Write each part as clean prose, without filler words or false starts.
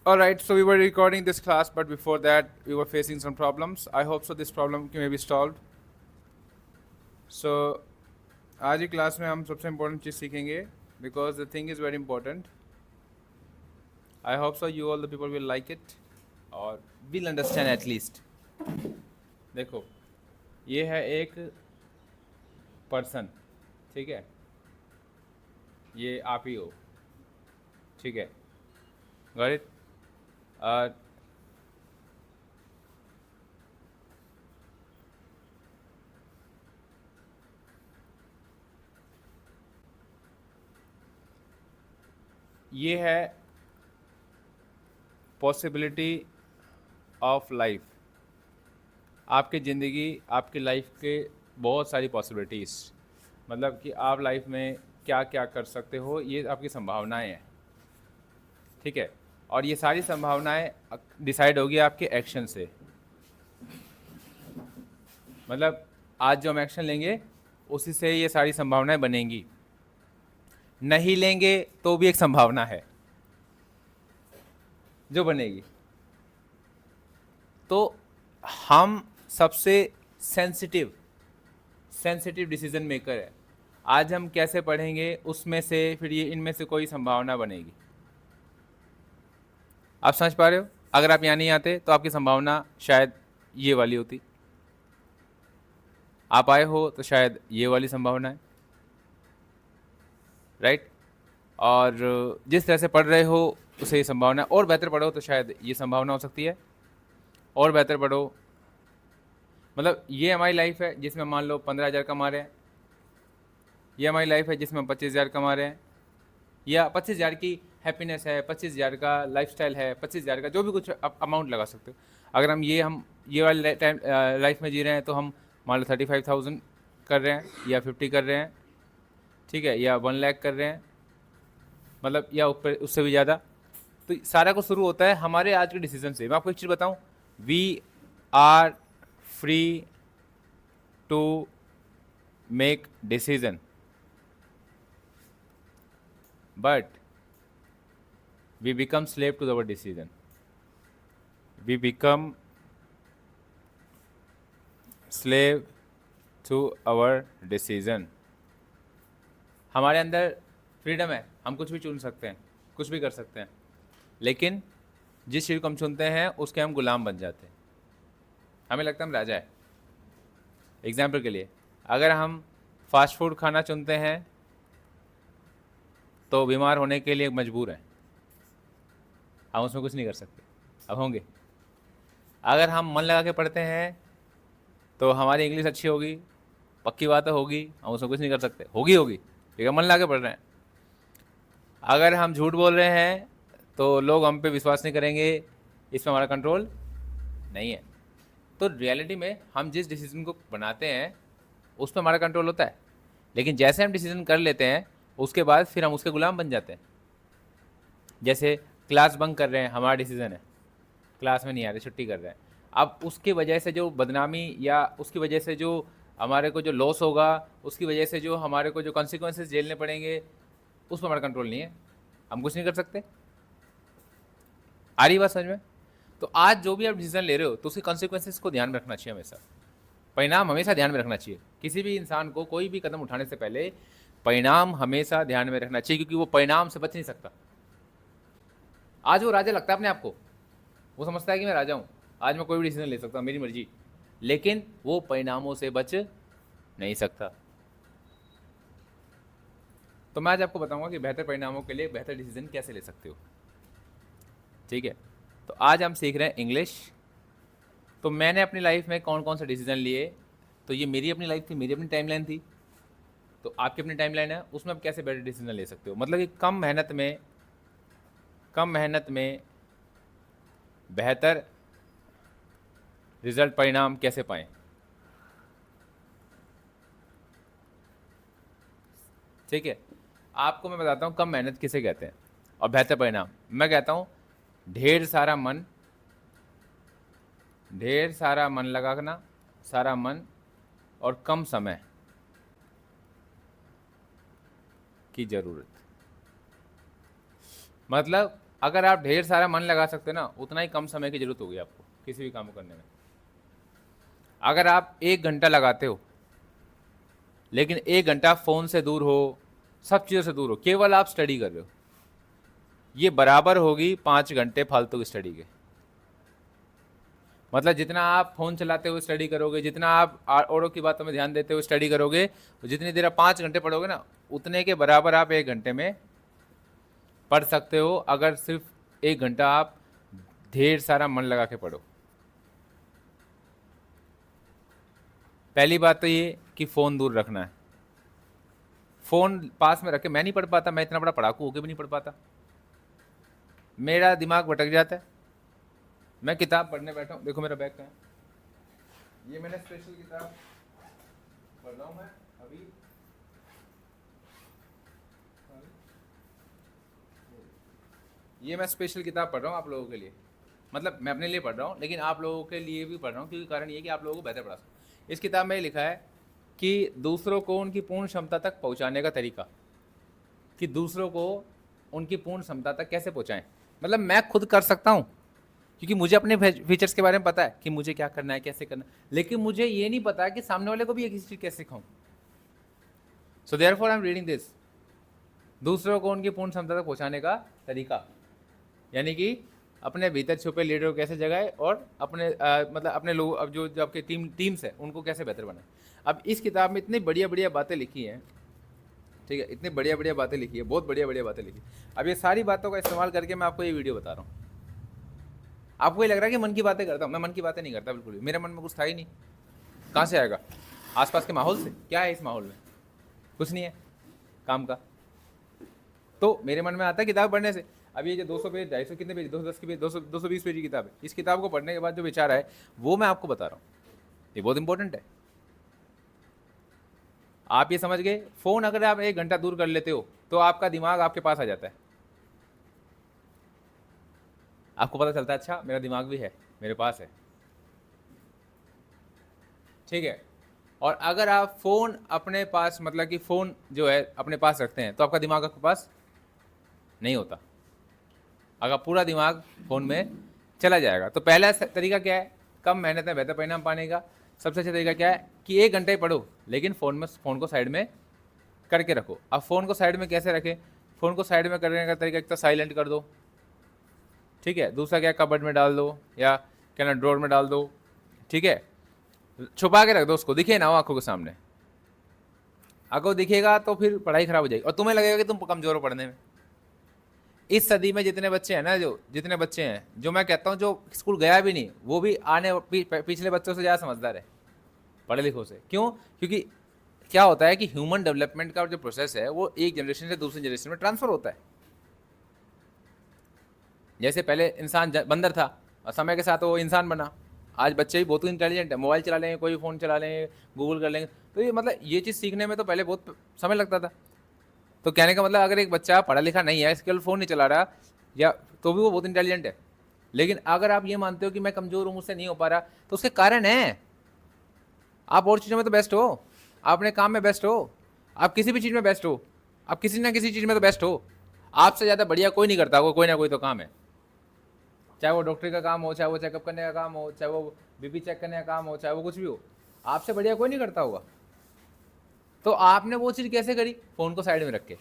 Alright, so we were recording this class, but before that, we were facing some problems. I hope so this problem may be solved. So, आज की class में हम सबसे important चीज़ सीखेंगे because the thing is very important. I hope so you all the people will like it और will understand at least. देखो, ये है एक पर्सन, ठीक है, ये आप ही हो, ठीक है, गॉट इट. ये है पॉसिबिलिटी ऑफ लाइफ. आपकी ज़िंदगी, आपकी लाइफ के बहुत सारी पॉसिबिलिटीज़, मतलब कि आप लाइफ में क्या क्या कर सकते हो, ये आपकी संभावनाएं हैं, ठीक है. और ये सारी संभावनाएं डिसाइड होगी आपके एक्शन से. मतलब आज जो हम एक्शन लेंगे उसी से ये सारी संभावनाएं बनेंगी. नहीं लेंगे तो भी एक संभावना है जो बनेगी. तो हम सबसे सेंसिटिव डिसीजन मेकर है. आज हम कैसे पढ़ेंगे उसमें से फिर ये इनमें से कोई संभावना बनेगी. आप समझ पा रहे हो? अगर आप यहाँ नहीं आते तो आपकी संभावना शायद ये वाली होती, आप आए हो तो शायद ये वाली संभावना है, राइट. और जिस तरह से पढ़ रहे हो उसे ये संभावना, और बेहतर पढ़ो तो शायद ये संभावना हो सकती है, और बेहतर पढ़ो. मतलब ये हमारी लाइफ है जिसमें मान लो 15,000 कमा रहे हैं, ये हमारी लाइफ है जिसमें हम 25,000 कमा रहे हैं, या 25,000 की हैप्पीनेस है, 25,000 का लाइफस्टाइल है, 25,000 का जो भी कुछ अमाउंट लगा सकते हो. अगर हम ये वाली टाइम लाइफ में जी रहे हैं तो हम मान लो 35,000 कर रहे हैं या 50 कर रहे हैं, ठीक है, या 1 लाख कर रहे हैं, मतलब या ऊपर उससे भी ज़्यादा. तो सारा कुछ शुरू होता है हमारे आज के डिसीजन से. मैं आपको एक चीज़ बताऊं, we are free to make decision, but we become slave to our decision. We become slave to our decision. हमारे अंदर फ्रीडम है, हम कुछ भी चुन सकते हैं, कुछ भी कर सकते हैं, लेकिन जिस चीज़ को हम चुनते हैं उसके हम गुलाम बन जाते हैं. हमें लगता है हम राजा है. एग्जाम्पल के लिए, अगर हम फास्ट फूड खाना चुनते हैं तो बीमार होने के लिए मजबूर हैं, हम उसमें कुछ नहीं कर सकते. अब होंगे, अगर हम मन लगा के पढ़ते हैं तो हमारी इंग्लिश अच्छी होगी, पक्की बात है होगी, हम उसमें कुछ नहीं कर सकते, होगी ठीक है, मन लगा के पढ़ रहे हैं. अगर हम झूठ बोल रहे हैं तो लोग हम पे विश्वास नहीं करेंगे, इसमें हमारा कंट्रोल नहीं है. तो रियलिटी में हम जिस डिसीजन को बनाते हैं उस पर हमारा कंट्रोल होता है, लेकिन जैसे हम डिसीजन कर लेते हैं उसके बाद फिर हम उसके गुलाम बन जाते हैं. जैसे क्लास बंक कर रहे हैं, हमारा डिसीजन है, क्लास में नहीं आ रहे, छुट्टी कर रहे हैं. अब उसकी वजह से जो बदनामी या उसकी वजह से जो हमारे को जो लॉस होगा, उसकी वजह से जो हमारे को जो कॉन्सिक्वेंसेस झेलने पड़ेंगे, उस पर हमारा कंट्रोल नहीं है, हम कुछ नहीं कर सकते. आ रही बात समझ में? तो आज जो भी आप डिसीजन ले रहे हो तो उसके कॉन्सिक्वेंसेस को ध्यान में रखना चाहिए हमेशा. परिणाम हमेशा ध्यान में रखना चाहिए. किसी भी इंसान को कोई भी कदम उठाने से पहले परिणाम हमेशा ध्यान में रखना चाहिए, क्योंकि वो परिणाम से बच नहीं सकता. आज वो राजा लगता है अपने आप को, वो समझता है कि मैं राजा हूँ, आज मैं कोई भी डिसीजन ले सकता हूँ, मेरी मर्जी, लेकिन वो परिणामों से बच नहीं सकता. तो मैं आज आपको बताऊंगा कि बेहतर परिणामों के लिए बेहतर डिसीजन कैसे ले सकते हो, ठीक है. तो आज हम सीख रहे हैं इंग्लिश. तो मैंने अपनी लाइफ में कौन कौन से डिसीजन लिए, तो ये मेरी अपनी लाइफ थी, मेरी अपनी टाइमलाइन थी, तो आपकी अपनी टाइमलाइन है, उसमें आप कैसे बेटर डिसीजन ले सकते हो. मतलब कि कम मेहनत में बेहतर रिजल्ट, परिणाम कैसे पाएं. ठीक है, आपको मैं बताता हूँ कम मेहनत किसे कहते हैं और बेहतर परिणाम. मैं कहता हूँ ढेर सारा मन लगाना, सारा मन और कम समय की ज़रूरत. मतलब अगर आप ढेर सारा मन लगा सकते ना, उतना ही कम समय की जरूरत होगी आपको किसी भी काम को करने में। अगर आप 1 घंटा लगाते हो, लेकिन 1 घंटा फ़ोन से दूर हो, सब चीज़ों से दूर हो, केवल आप स्टडी कर रहे हो, ये बराबर होगी 5 घंटे फालतू की स्टडी के। मतलब जितना आप फ़ोन चलाते हुए स्टडी करोगे, जितना आप औरों की बातों में ध्यान देते हुए स्टडी करोगे, तो जितनी देर आप 5 घंटे पढ़ोगे ना, उतने के बराबर आप 1 घंटे में पढ़ सकते हो, अगर सिर्फ 1 घंटा आप ढेर सारा मन लगा के पढ़ो। पहली बात तो ये कि फ़ोन दूर रखना है। फ़ोन पास में रखे, मैं नहीं पढ़ पाता, मैं इतना बड़ा पढ़ाकू होकर भी नहीं पढ़ पाता, मेरा दिमाग भटक जाता है। मैं किताब पढ़ने बैठा हूँ, देखो मेरा बैग कहाँ है, ये मैंने स्पेशल किताब पढ़ रहा हूँ मैं अभी, ये मैं स्पेशल किताब पढ़ रहा हूँ आप लोगों के लिए। मतलब मैं अपने लिए पढ़ रहा हूँ, लेकिन आप लोगों के लिए भी पढ़ रहा हूँ, क्योंकि कारण ये है कि आप लोगों को बेहतर पढ़ा सकूँ। इस किताब में लिखा है कि दूसरों को उनकी पूर्ण क्षमता तक पहुँचाने का तरीका, कि दूसरों को उनकी पूर्ण क्षमता तक कैसे पहुँचाएं। मतलब मैं खुद कर सकता हूँ, क्योंकि मुझे अपने फीचर्स के बारे में पता है कि मुझे क्या करना है, कैसे करना है, लेकिन मुझे ये नहीं पता कि सामने वाले को भी एक चीज़ कैसे सिखाऊं। So therefore I am reading this, दूसरों को उनकी पूर्ण क्षमता तक पहुँचाने का तरीका, यानी कि अपने भीतर छुपे लीडर को कैसे जगाए, और अपने मतलब अपने लोग, अब जो जो आपके टीम्स है उनको कैसे बेहतर बनाए। अब इस किताब में इतनी बढ़िया बढ़िया बातें लिखी हैं, ठीक है, इतनी बढ़िया बढ़िया बातें लिखी है, बहुत बढ़िया बढ़िया बातें लिखी। अब ये सारी बातों का इस्तेमाल करके मैं आपको ये वीडियो बता रहा हूँ। आपको ये लग रहा है कि मन की बातें करता हूँ, मैं मन की बातें नहीं करता बिल्कुल भी, मेरे मन में कुछ था ही नहीं। कहाँ से आएगा? आसपास के माहौल से। क्या है इस माहौल में? कुछ नहीं है काम का, तो मेरे मन में आता है किताब पढ़ने से। अब ये जो 200 पेज, 250 कितने पेज, 210 की पेज, 220 पेज की किताब है, इस किताब को पढ़ने के बाद जो विचार आए वो मैं आपको बता रहा हूँ, ये बहुत इंपॉर्टेंट है। आप ये समझ गए, फ़ोन अगर आप 1 घंटा दूर कर लेते हो तो आपका दिमाग आपके पास आ जाता है, आपको पता चलता है अच्छा मेरा दिमाग भी है, मेरे पास है, ठीक है। और अगर आप फ़ोन अपने पास, मतलब कि फ़ोन जो है अपने पास रखते हैं, तो आपका दिमाग आपके पास नहीं होता, अगर पूरा दिमाग फ़ोन में चला जाएगा। तो पहला तरीका क्या है कम मेहनत में बेहतर परिणाम पाने का? सबसे अच्छा तरीका क्या है कि 1 घंटा ही पढ़ो, लेकिन फ़ोन को साइड में करके रखो। अब फ़ोन को साइड में कैसे रखें? फ़ोन को साइड में करने का तरीका, एक तो साइलेंट कर दो, ठीक है, दूसरा क्या, कबर्ड में डाल दो, या क्या ना ड्रॉर में डाल दो, ठीक है, छुपा के रख दो, उसको दिखे ना हो आंखों के सामने। अगर दिखेगा तो फिर पढ़ाई खराब हो जाएगी और तुम्हें लगेगा कि तुम कमज़ोर हो पढ़ने में। इस सदी में जितने बच्चे हैं ना, जितने बच्चे हैं, जो मैं कहता हूँ जो स्कूल गया भी नहीं, वो भी आने पिछले बच्चों से ज़्यादा समझदार है पढ़े लिखों से। क्यों? क्योंकि क्या होता है कि ह्यूमन डेवलपमेंट का जो प्रोसेस है वो एक जनरेशन से दूसरी जनरेशन में ट्रांसफ़र होता है। जैसे पहले इंसान बंदर था और समय के साथ वो इंसान बना, आज बच्चे भी बहुत इंटेलिजेंट है, मोबाइल चला लेंगे, कोई फ़ोन चला लेंगे, गूगल कर लेंगे। तो ये मतलब ये चीज़ सीखने में तो पहले बहुत समय लगता था। तो कहने का मतलब अगर एक बच्चा पढ़ा लिखा नहीं है, केवल फ़ोन नहीं चला रहा, या तो भी वो बहुत इंटेलिजेंट है। लेकिन अगर आप ये मानते हो कि मैं कमज़ोर हूँ, मुझसे नहीं हो पा रहा, तो उसके कारण है। आप और चीज़ों में तो बेस्ट हो, आप अपने काम में बेस्ट हो, आप किसी भी चीज़ में बेस्ट हो, आप किसी ना किसी चीज़ में तो बेस्ट हो। आपसे ज़्यादा बढ़िया कोई नहीं करता, वो कोई ना कोई तो काम है, चाहे वो डॉक्टरी का काम हो, चाहे वो चेकअप करने का काम हो, चाहे वो बीपी चेक करने का काम हो, चाहे वो कुछ भी हो, आपसे बढ़िया कोई नहीं करता होगा। तो आपने वो चीज़ कैसे करी? फ़ोन को साइड में रख के।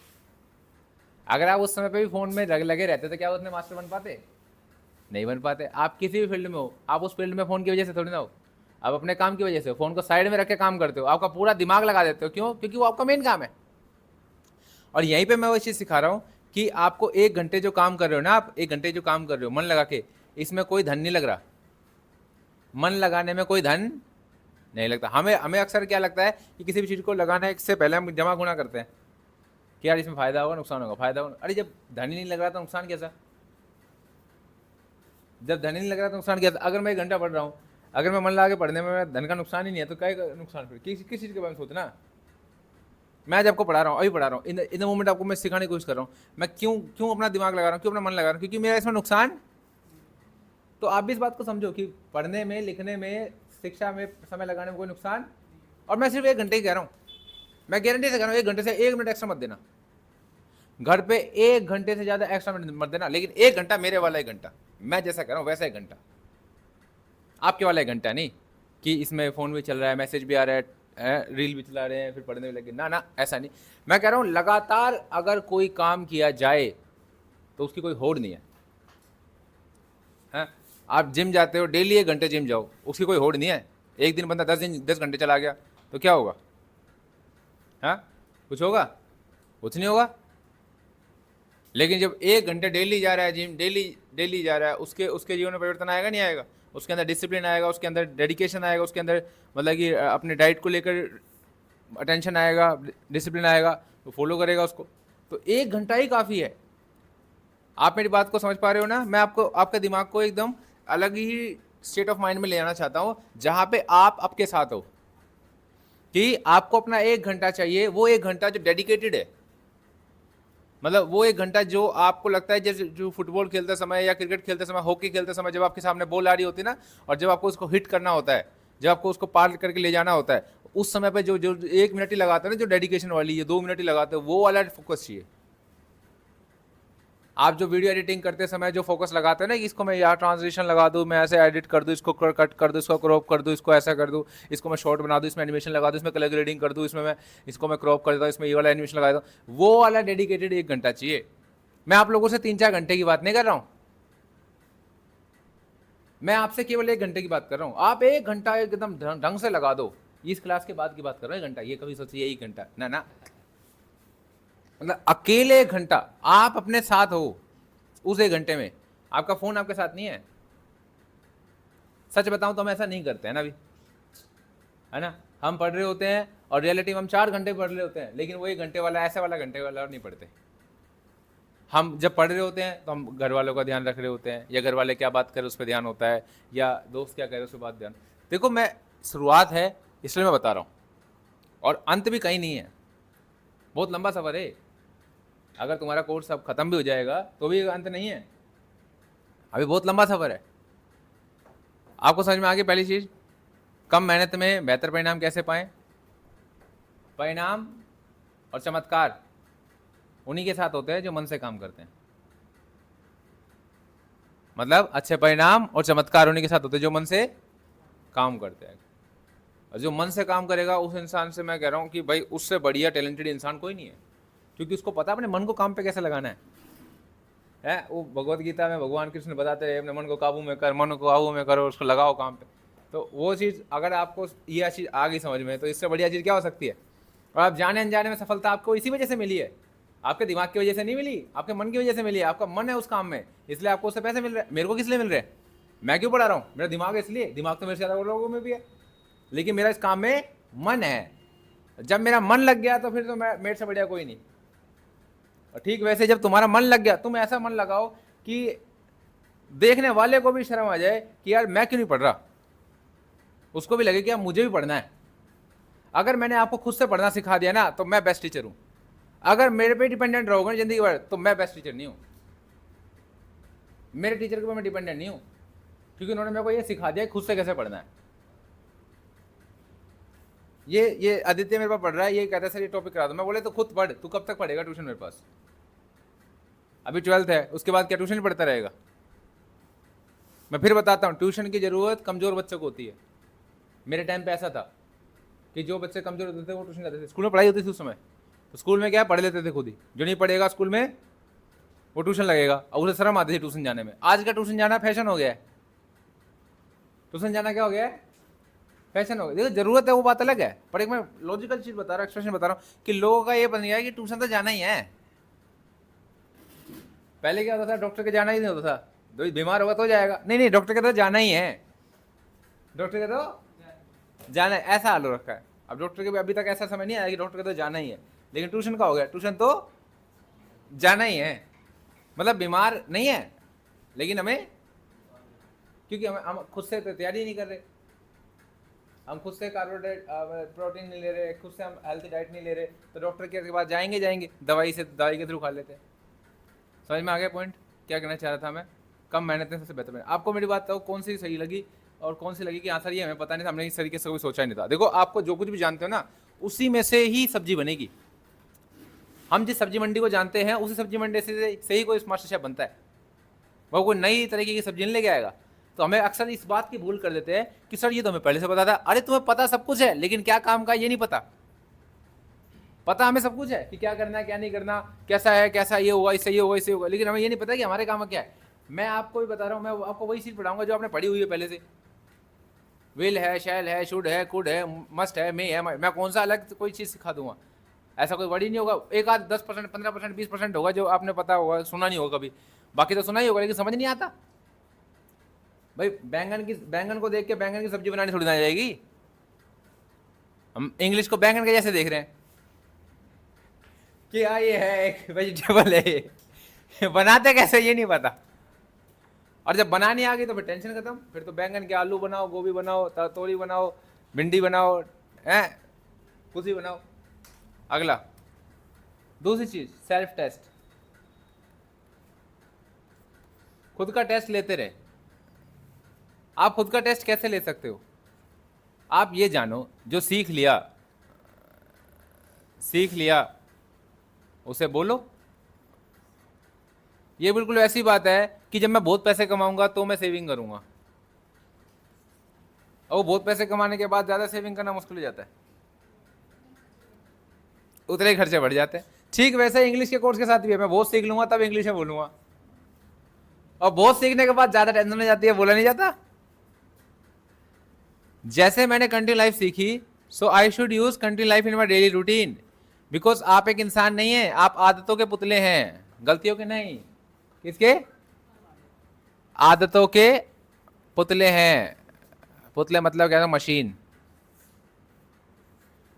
अगर आप उस समय पे भी फ़ोन में लगे रहते तो क्या उतने मास्टर बन पाते? नहीं बन पाते। आप किसी भी फील्ड में हो, आप उस फील्ड में फ़ोन की वजह से थोड़ी ना हो, आप अपने काम की वजह से फ़ोन को साइड में रख के काम करते हो, आपका पूरा दिमाग लगा देते हो। क्यों? क्योंकि वो आपका मेन काम है। और यहीं पे मैं वो चीज़ सिखा रहा हूँ कि आपको 1 घंटे जो काम कर रहे हो ना, आप 1 घंटे जो काम कर रहे हो मन लगा के, इसमें कोई धन नहीं लग रहा। मन लगाने में कोई धन नहीं लगता। हमें हमें अक्सर क्या लगता है कि किसी भी चीज़ को लगाने से पहले हम जमा गुणा करते हैं कि यार इसमें फ़ायदा होगा, नुकसान होगा, फ़ायदा होगा। अरे जब धन ही नहीं लग रहा तो नुकसान कैसा? जब धन ही नहीं लग रहा तो नुकसान कैसा? अगर मैं 1 घंटा पढ़ रहा हूँ, अगर मैं मन लगा के पढ़ने में धन का नुकसान ही नहीं है, तो क्या नुकसान? फिर किस चीज़ के बारे में सोचना। मैं आज आपको पढ़ा रहा हूँ, अभी पढ़ा रहा हूँ, इन द मोमेंट आपको मैं सिखाने की कोशिश कर रहा हूँ, मैं क्यों क्यों अपना दिमाग लगा रहा हूँ, क्यों अपना मन लगा रहा हूँ? क्योंकि मेरा इसमें नुकसान। तो आप भी इस बात को समझो कि पढ़ने में, लिखने में, शिक्षा में समय लगाने में कोई नुकसान। और मैं सिर्फ 1 घंटे ही कह रहा हूँ, मैं गारंटी से कह रहा हूँ 1 घंटे से 1 मिनट एक्स्ट्रा मत देना। घर पे 1 घंटे से ज़्यादा एक्स्ट्रा मिनट मत देना, लेकिन 1 घंटा मेरे वाला 1 घंटा, मैं जैसा कर रहा हूँ वैसा 1 घंटा, आपके वाला 1 घंटा नहीं कि इसमें फ़ोन भी चल रहा है, मैसेज भी आ रहा है, रील भी चला रहे हैं, फिर पढ़ने भी लगे, ना ना ऐसा नहीं। मैं कह रहा हूँ लगातार अगर कोई काम किया जाए तो उसकी कोई होड़ नहीं है। हैं, आप जिम जाते हो, डेली 1 घंटे जिम जाओ, उसकी कोई होड़ नहीं है। एक दिन बंदा 10 घंटे चला गया तो क्या होगा? हाँ, कुछ होगा? कुछ नहीं होगा। लेकिन जब 1 घंटे डेली जा रहा है जिम, डेली डेली जा रहा है, उसके उसके जीवन में परिवर्तन आएगा नहीं आएगा? उसके अंदर डिसिप्लिन आएगा, उसके अंदर डेडिकेशन आएगा, उसके अंदर मतलब कि अपने डाइट को लेकर अटेंशन आएगा, डिसिप्लिन आएगा, तो फॉलो करेगा उसको। तो 1 घंटा ही काफ़ी है। आप मेरी बात को समझ पा रहे हो ना? मैं आपको, आपके दिमाग को एकदम अलग ही स्टेट ऑफ माइंड में ले आना चाहता हूँ, जहाँ पे आप आपके साथ हो कि आपको अपना 1 घंटा चाहिए, वो 1 घंटा जो डेडिकेटेड है, मतलब वो 1 घंटा जो आपको लगता है जैसे जो फुटबॉल खेलते समय या क्रिकेट खेलते समय, हॉकी खेलते समय, जब आपके सामने बॉल आ रही होती है ना, और जब आपको उसको हिट करना होता है, जब आपको उसको पार करके ले जाना होता है, उस समय पे जो जो 1 मिनट ही लगाते हैं ना, जो डेडिकेशन वाली, ये 2 मिनट ही लगाते हैं, वो वाला फोकस चाहिए। आप जो वीडियो एडिटिंग करते समय जो फोकस लगाते हैं ना, इसको मैं यहाँ ट्रांसलेशन लगा दूँ, मैं ऐसे एडिट कर दूँ, इसको कट कर दूँ, इसको क्रॉप कर दूँ, इसको ऐसा कर दूँ, इसको मैं शॉर्ट बना दूँ, इसमें एनिमेशन लगा दूँ, इसमें कलर ग्रेडिंग कर दूँ, इसमें मैं इसको मैं क्रॉप कर देता हूँ, इसमें ये वाला एनिमेशन लगा देता हूँ, वो वाला डेडिकेटेड 1 घंटा चाहिए। मैं आप लोगों से 3-4 घंटे की बात नहीं कर रहा हूँ, मैं आपसे केवल 1 घंटे की बात कर रहा हूँ। आप 1 घंटा एकदम ढंग से लगा दो। इस क्लास के बाद की बात कर रहा हूँ, 1 घंटा, ये कभी सोचिए 1 घंटा ना ना, मतलब अकेले 1 घंटा आप अपने साथ हो। उस 1 घंटे में आपका फोन आपके साथ नहीं है। सच बताऊं तो हम ऐसा नहीं करते हैं ना अभी, है ना? हम पढ़ रहे होते हैं और रियलिटी में हम 4 घंटे पढ़ रहे होते हैं, लेकिन वो 1 घंटे वाला, ऐसा वाला घंटे वाला और नहीं पढ़ते। हम जब पढ़ रहे होते हैं तो हम घर वालों का ध्यान रख रहे होते हैं, या घर वाले क्या बात करें उस पर ध्यान होता है, या दोस्त क्या कह रहे उस पर बात ध्यान। देखो, मैं शुरुआत है इसलिए मैं बता रहा हूँ, और अंत भी कहीं नहीं है, बहुत लंबा सफ़र है। अगर तुम्हारा कोर्स अब ख़त्म भी हो जाएगा तो भी अंत नहीं है, अभी बहुत लंबा सफ़र है। आपको समझ में आ गई पहली चीज़? कम मेहनत में बेहतर परिणाम कैसे पाएं? परिणाम और चमत्कार उन्हीं के साथ होते हैं जो मन से काम करते हैं। मतलब अच्छे परिणाम और चमत्कार उन्हीं के साथ होते हैं जो मन से काम करते हैं। और जो मन से काम करेगा उस इंसान से मैं कह रहा हूँ कि भाई उससे बढ़िया टैलेंटेड इंसान कोई नहीं है, क्योंकि उसको पता है अपने मन को काम पे कैसे लगाना है। वो भगवत गीता में भगवान कृष्ण बताते हैं अपने मन को काबू में कर, मन को काबू में करो, उसको लगाओ काम पे। तो वो चीज़ अगर आपको यह चीज़ आ गई समझ में, तो इससे बढ़िया चीज़ क्या हो सकती है? और आप जाने अनजाने में सफलता आपको इसी वजह से मिली है, आपके दिमाग की वजह से नहीं मिली, आपके मन की वजह से मिली है। आपका मन है उस काम में, इसलिए आपको उससे पैसे मिल रहे हैं। मेरे को किस लिए मिल रहे हैं? मैं क्यों पढ़ा रहा हूँ? मेरा दिमाग है इसलिए। दिमाग तो मेरे से ज़्यादा लोगों में भी है, लेकिन मेरा इस काम में मन है। जब मेरा मन लग गया तो फिर तो मैं, मेरे से बढ़िया कोई नहीं। और ठीक वैसे जब तुम्हारा मन लग गया, तुम ऐसा मन लगाओ कि देखने वाले को भी शर्म आ जाए कि यार मैं क्यों नहीं पढ़ रहा, उसको भी लगे कि यार मुझे भी पढ़ना है। अगर मैंने आपको खुद से पढ़ना सिखा दिया ना, तो मैं बेस्ट टीचर हूँ। अगर मेरे पे डिपेंडेंट रहोगे जिंदगी भर, तो मैं बेस्ट टीचर नहीं हूँ। मेरे टीचर के ऊपर मैं डिपेंडेंट नहीं हूँ, क्योंकि उन्होंने मेरे को ये सिखा दिया खुद से कैसे पढ़ना है। ये आदित्य मेरे पास पढ़ रहा है, ये कहता है सर ये टॉपिक करा दो। मैं बोले तो खुद पढ़, तू कब तक पढ़ेगा ट्यूशन मेरे पास? अभी 12th है, उसके बाद क्या ट्यूशन ही पढ़ता रहेगा? मैं फिर बताता हूँ, ट्यूशन की ज़रूरत कमज़ोर बच्चों को होती है। मेरे टाइम पे ऐसा था कि जो बच्चे कमज़ोर होते थे वो ट्यूशन जाते थे। स्कूल में पढ़ाई होती थी उस समय, तो स्कूल में क्या पढ़ लेते थे खुद ही। जो नहीं पढ़ेगा स्कूल में वो ट्यूशन लगेगा, और उसे शर्म आती थी ट्यूशन जाने में। आज का ट्यूशन जाना फैशन हो गया है। ट्यूशन जाना क्या हो गया है? फैशन हो गया। देखो ज़रूरत है वो बात अलग है, पर एक मैं लॉजिकल चीज़ बता रहा हूँ, एक्सप्रेशन बता रहा हूँ कि लोगों का ये बन गया है कि ट्यूशन तो जाना ही है। पहले क्या होता था? डॉक्टर के जाना ही नहीं होता था, तो बीमार होगा तो जाएगा। नहीं, डॉक्टर के तो जाना ही है, डॉक्टर के तो जाना है, ऐसा हाल हो रखा है। अब डॉक्टर के भी अभी तक ऐसा समय नहीं आया कि डॉक्टर के तो जाना ही है, लेकिन ट्यूशन का हो गया, ट्यूशन तो जाना ही है। मतलब बीमार नहीं है, लेकिन हमें, क्योंकि हम खुद से तो तैयारी नहीं कर रहे, हम खुद से कार्बोहाइड्रेट प्रोटीन नहीं ले रहे, खुद से हम हेल्थी डाइट नहीं ले रहे, तो डॉक्टर के पास जाएंगे दवाई के थ्रू खा लेते हैं। समझ में आ गया पॉइंट क्या कहना चाह रहा था मैं? कम मेहनत में सबसे बेहतर मेहनत। आपको मेरी बात कौन सी सही लगी और कौन सी लगी कि हाँ सर ये हमें पता नहीं था, हमने इस तरीके से कोई सोचा ही नहीं था। देखो, आपको जो कुछ भी जानते हो ना, उसी में से ही सब्जी बनेगी। हम जिस सब्जी मंडी को जानते हैं उसी सब्जी मंडी से ही कोई मास्टर शेफ बनता है, वो कोई नई तरीके की सब्जी नहीं लेके आएगा। तो हमें अक्सर इस बात की भूल कर देते हैं कि सर ये तो हमें पहले से पता था। अरे तुम्हें पता सब कुछ है, लेकिन क्या काम का ये नहीं पता। पता हमें सब कुछ है कि क्या करना है क्या नहीं करना, कैसा है कैसा, ये होगा इससे ये होगा इससे होगा, लेकिन हमें ये नहीं पता कि हमारे काम का क्या है। मैं आपको भी बता रहा हूँ, मैं आपको वही चीज़ पढ़ाऊंगा जो आपने पढ़ी हुई है पहले से। विल है, शैल है, शुड है, कुड है, मस्ट है, मे है। मैं कौन सा अलग कोई चीज़ सिखा दूंगा? ऐसा कोई वर्ड ही नहीं होगा। एक आध 10%, 15%, 20% होगा जो आपने पता होगा, सुना नहीं होगा कभी। बाकी तो सुना ही होगा, लेकिन समझ नहीं आता। भाई बैंगन को देख के बैंगन की सब्जी बनानी थोड़ी ना जाएगी। हम इंग्लिश को बैंगन के जैसे देख रहे हैं कि हाँ ये है एक वेजिटेबल है, ये बनाते कैसे ये नहीं पता। और जब बनानी आ गई तो फिर टेंशन खत्म। फिर तो बैंगन के आलू बनाओ, गोभी बनाओ, तोरी बनाओ, भिंडी बनाओ, हैं कुछ ही बनाओ। अगला दूसरी चीज, सेल्फ टेस्ट। खुद का टेस्ट लेते रहे। आप खुद का टेस्ट कैसे ले सकते हो? आप ये जानो, जो सीख लिया उसे बोलो। ये बिल्कुल ऐसी बात है कि जब मैं बहुत पैसे कमाऊंगा तो मैं सेविंग करूंगा, और बहुत पैसे कमाने के बाद ज़्यादा सेविंग करना मुश्किल हो जाता है, उतने ही खर्चे बढ़ जाते हैं। ठीक वैसे इंग्लिश के कोर्स के साथ भी है। मैं बहुत सीख लूंगा तब इंग्लिश में बोलूंगा, और बहुत सीखने के बाद ज़्यादा टेंशन हो जाती है, बोला नहीं जाता। जैसे मैंने कंटिन्यू लाइफ सीखी, so I should use continue life in my daily routine. Because आप एक इंसान नहीं है, आप आदतों के पुतले हैं, गलतियों के नहीं। किसके? आदतों के पुतले हैं। पुतले मतलब क्या है? मशीन।